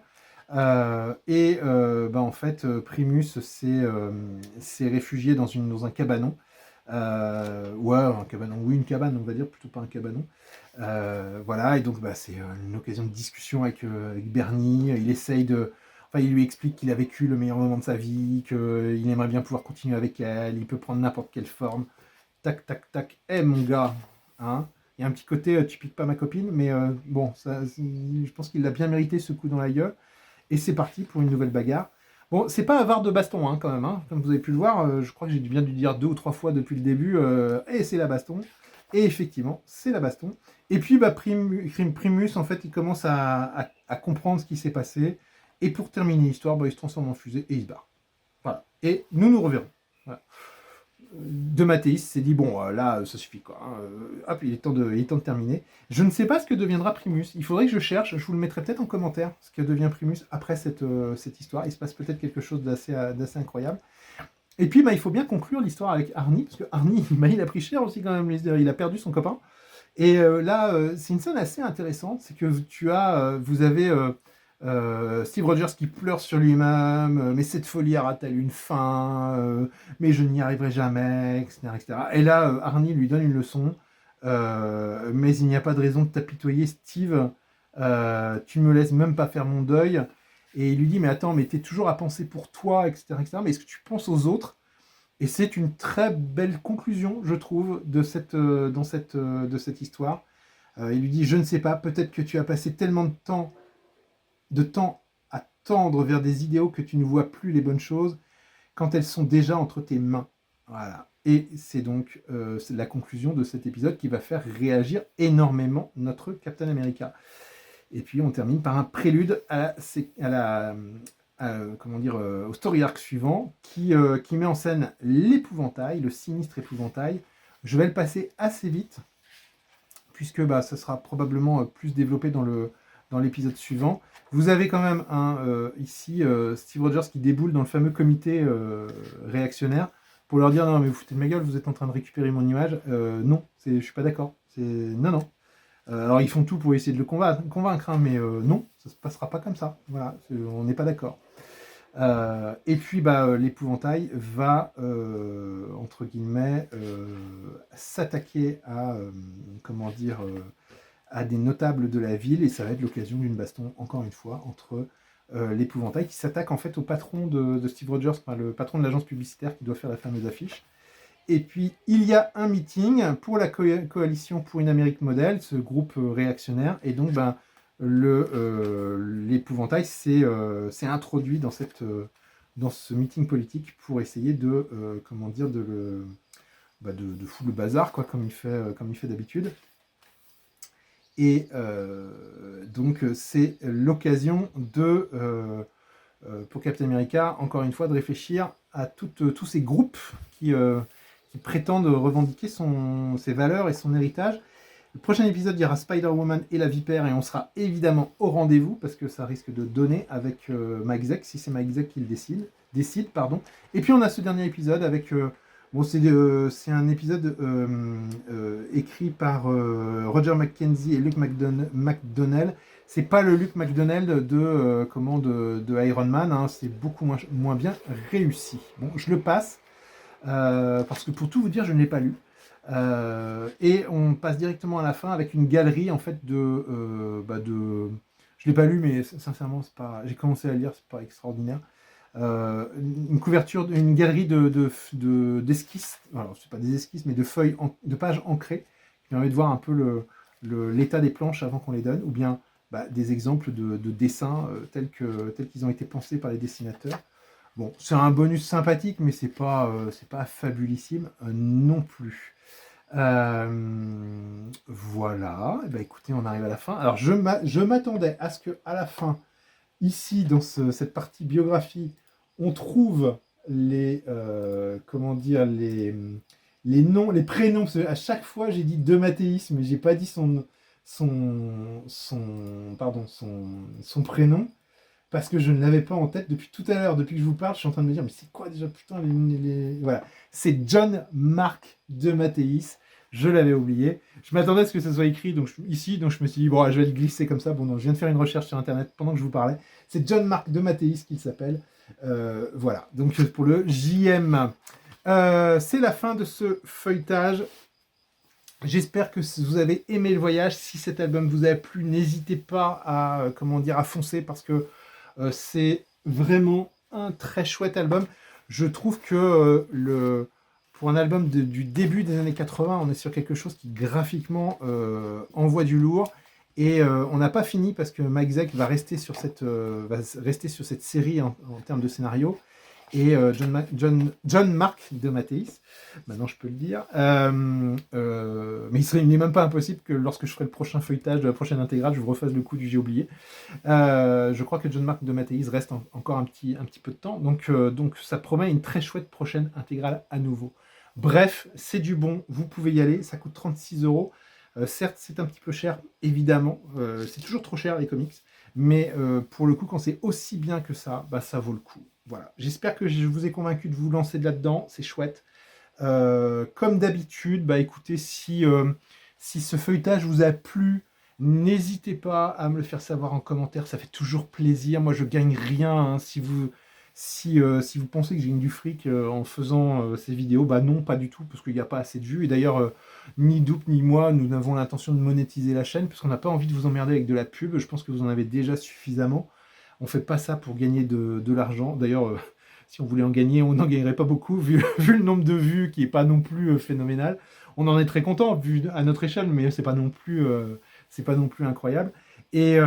En fait, Primus s'est réfugié dans un cabanon. Un cabanon, oui, une cabane, on va dire, plutôt pas un cabanon. Voilà, et donc c'est une occasion de discussion avec Bernie. Il essaye il lui explique qu'il a vécu le meilleur moment de sa vie, qu'il aimerait bien pouvoir continuer avec elle, il peut prendre n'importe quelle forme. Tac, mon gars, hein. Il y a un petit côté, tu piques pas ma copine, mais je pense qu'il l'a bien mérité, ce coup dans la gueule. Et c'est parti pour une nouvelle bagarre. Bon, c'est pas avare de baston, quand même. Comme vous avez pu le voir, je crois que j'ai bien dû dire 2 ou 3 fois depuis le début, et c'est la baston. Et effectivement, c'est la baston. Et puis, Primus, en fait, il commence à comprendre ce qui s'est passé. Et pour terminer l'histoire, il se transforme en fusée et il se barre. Voilà. Et nous reverrons. Voilà. De Mathéis s'est dit: bon, là, ça suffit, quoi. Hop, il est temps de terminer. Je ne sais pas ce que deviendra Primus. Il faudrait que je cherche. Je vous le mettrai peut-être en commentaire, ce que devient Primus après cette histoire. Il se passe peut-être quelque chose d'assez incroyable. Et puis, il faut bien conclure l'histoire avec Arnie, parce que Arnie, il a pris cher aussi quand même. Il a perdu son copain. Et là, c'est une scène assez intéressante. C'est que vous avez Steve Rogers qui pleure sur lui-même, mais cette folie aura-t-elle une fin, mais je n'y arriverai jamais, etc. Et là, Arnie lui donne une leçon, mais il n'y a pas de raison de t'apitoyer, Steve. Tu me laisses même pas faire mon deuil. Et il lui dit, mais attends, mais t'es toujours à penser pour toi, etc., etc. Mais est-ce que tu penses aux autres? Et c'est une très belle conclusion, je trouve, de cette histoire. Il lui dit, je ne sais pas, peut-être que tu as passé tellement de temps à tendre vers des idéaux que tu ne vois plus les bonnes choses quand elles sont déjà entre tes mains. Voilà. Et c'est donc c'est la conclusion de cet épisode qui va faire réagir énormément notre Captain America. Et puis on termine par un prélude comment dire, au story arc suivant qui met en scène l'épouvantail, le sinistre épouvantail. Je vais le passer assez vite puisque bah, ça sera probablement plus développé dans l'épisode suivant. Vous avez quand même ici Steve Rogers qui déboule dans le fameux comité réactionnaire pour leur dire non mais vous foutez de ma gueule, vous êtes en train de récupérer mon image. Non, je suis pas d'accord. Non, non. Alors ils font tout pour essayer de le convaincre hein, mais non, ça se passera pas comme ça. Voilà, on n'est pas d'accord. Et puis bah, l'épouvantail va entre guillemets s'attaquer à comment dire à des notables de la ville et ça va être l'occasion d'une baston encore une fois entre l'épouvantail qui s'attaque en fait au patron de Steve Rogers, enfin, le patron de l'agence publicitaire qui doit faire la fameuse affiche. Et puis il y a un meeting pour la coalition pour une Amérique modèle, ce groupe réactionnaire, et donc ben l'épouvantail s'est introduit dans dans ce meeting politique pour essayer de comment dire de foutre le bazar quoi comme il fait d'habitude. Et donc c'est l'occasion pour Captain America, encore une fois, de réfléchir à tous ces groupes qui prétendent revendiquer ses valeurs et son héritage. Le prochain épisode, il y aura Spider-Woman et la Vipère, et on sera évidemment au rendez-vous, parce que ça risque de donner avec Mike Zeck, si c'est Mike Zeck qui le décide. Pardon. Et puis on a ce dernier épisode avec... Bon, c'est un épisode écrit par Roger McKenzie et Luke McDonnell. C'est pas le Luke McDonnell de Iron Man, hein, c'est beaucoup moins bien réussi. Bon, je le passe, parce que pour tout vous dire, je ne l'ai pas lu. Et on passe directement à la fin avec une galerie en fait je l'ai pas lu, mais sincèrement, c'est pas. J'ai commencé à le lire, c'est pas extraordinaire. Une couverture, une galerie d'esquisses, alors c'est pas des esquisses, mais de feuilles, de pages ancrées, qui permet de voir un peu l'état des planches avant qu'on les donne, ou bien des exemples de dessins tels qu'ils ont été pensés par les dessinateurs. Bon, c'est un bonus sympathique, mais c'est pas fabulissime non plus. Voilà, et écoutez, on arrive à la fin. Alors je m'attendais à ce que à la fin, ici dans cette partie biographie, on trouve comment dire, les noms, les prénoms. Parce que à chaque fois, j'ai dit de Mathéis, mais j'ai pas dit son prénom, parce que je ne l'avais pas en tête depuis tout à l'heure, depuis que je vous parle. Je suis en train de me dire, mais c'est quoi déjà, putain, Voilà, c'est John Mark de Mathéis. Je l'avais oublié. Je m'attendais à ce que ça soit écrit ici, donc je me suis dit, bon, je vais le glisser comme ça. Bon, non, je viens de faire une recherche sur Internet pendant que je vous parlais. C'est John Mark de Mathéis qu'il s'appelle. Voilà, donc pour le JM. C'est la fin de ce feuilletage. J'espère que vous avez aimé le voyage. Si cet album vous a plu, n'hésitez pas à foncer, parce que c'est vraiment un très chouette album. Je trouve que pour un album du début des années 80, on est sur quelque chose qui graphiquement envoie du lourd. Et on n'a pas fini, parce que Mike Zeck va rester sur cette série en termes de scénario. Et John Mark de Mathéis, maintenant je peux le dire. Mais il n'est même pas impossible que lorsque je ferai le prochain feuilletage de la prochaine intégrale, je vous refasse le coup du J'ai oublié. Je crois que John Mark de Mathéis reste encore un petit peu de temps. Donc ça promet une très chouette prochaine intégrale à nouveau. Bref, c'est du bon, vous pouvez y aller, ça coûte 36€. Certes, c'est un petit peu cher, évidemment. C'est toujours trop cher les comics. Mais pour le coup, quand c'est aussi bien que ça, ça vaut le coup. Voilà. J'espère que je vous ai convaincu de vous lancer de là-dedans. C'est chouette. Comme d'habitude, écoutez, si ce feuilletage vous a plu, n'hésitez pas à me le faire savoir en commentaire. Ça fait toujours plaisir. Moi, je gagne rien hein, si Si vous pensez que je gagne du fric en faisant ces vidéos, bah non, pas du tout, parce qu'il n'y a pas assez de vues. Et d'ailleurs, ni Doupe ni moi, nous n'avons l'intention de monétiser la chaîne, parce qu'on n'a pas envie de vous emmerder avec de la pub. Je pense que vous en avez déjà suffisamment. On fait pas ça pour gagner de l'argent. D'ailleurs, si on voulait en gagner, on n'en gagnerait pas beaucoup, vu le nombre de vues qui est pas non plus phénoménal. On en est très content, vu à notre échelle, mais c'est pas non plus incroyable. Et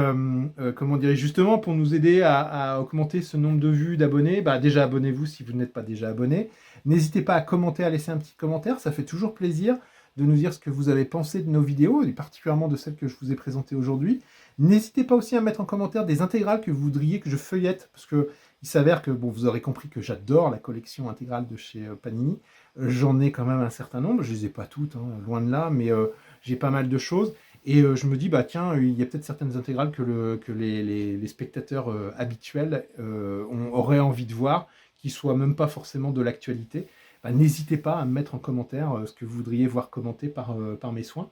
comment dire, justement, pour nous aider à augmenter ce nombre de vues, d'abonnés, bah déjà abonnez-vous si vous n'êtes pas déjà abonné. N'hésitez pas à commenter, à laisser un petit commentaire, ça fait toujours plaisir de nous dire ce que vous avez pensé de nos vidéos, et particulièrement de celles que je vous ai présentées aujourd'hui. N'hésitez pas aussi à mettre en commentaire des intégrales que vous voudriez que je feuillette, parce que il s'avère que, bon, vous aurez compris que j'adore la collection intégrale de chez Panini. J'en ai quand même un certain nombre, je les ai pas toutes, hein, loin de là, mais j'ai pas mal de choses. Et je me dis, bah tiens, il y a peut-être certaines intégrales que les spectateurs habituels auraient envie de voir, qui soient même pas forcément de l'actualité. Bah, n'hésitez pas à me mettre en commentaire ce que vous voudriez voir commenté par mes soins.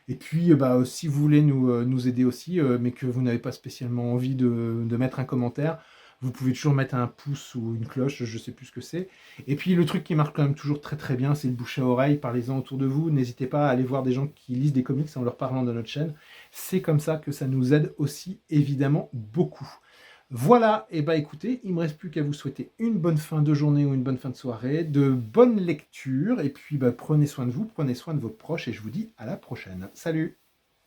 Et puis, bah, si vous voulez nous aider aussi, mais que vous n'avez pas spécialement envie de mettre un commentaire, vous pouvez toujours mettre un pouce ou une cloche, je ne sais plus ce que c'est. Et puis, le truc qui marche quand même toujours très très bien, c'est le bouche à oreille. Parlez-en autour de vous. N'hésitez pas à aller voir des gens qui lisent des comics en leur parlant de notre chaîne. C'est comme ça que ça nous aide aussi, évidemment, beaucoup. Voilà, et bah écoutez, il ne me reste plus qu'à vous souhaiter une bonne fin de journée ou une bonne fin de soirée, de bonnes lectures, et puis bah, prenez soin de vous, prenez soin de vos proches, et je vous dis à la prochaine. Salut!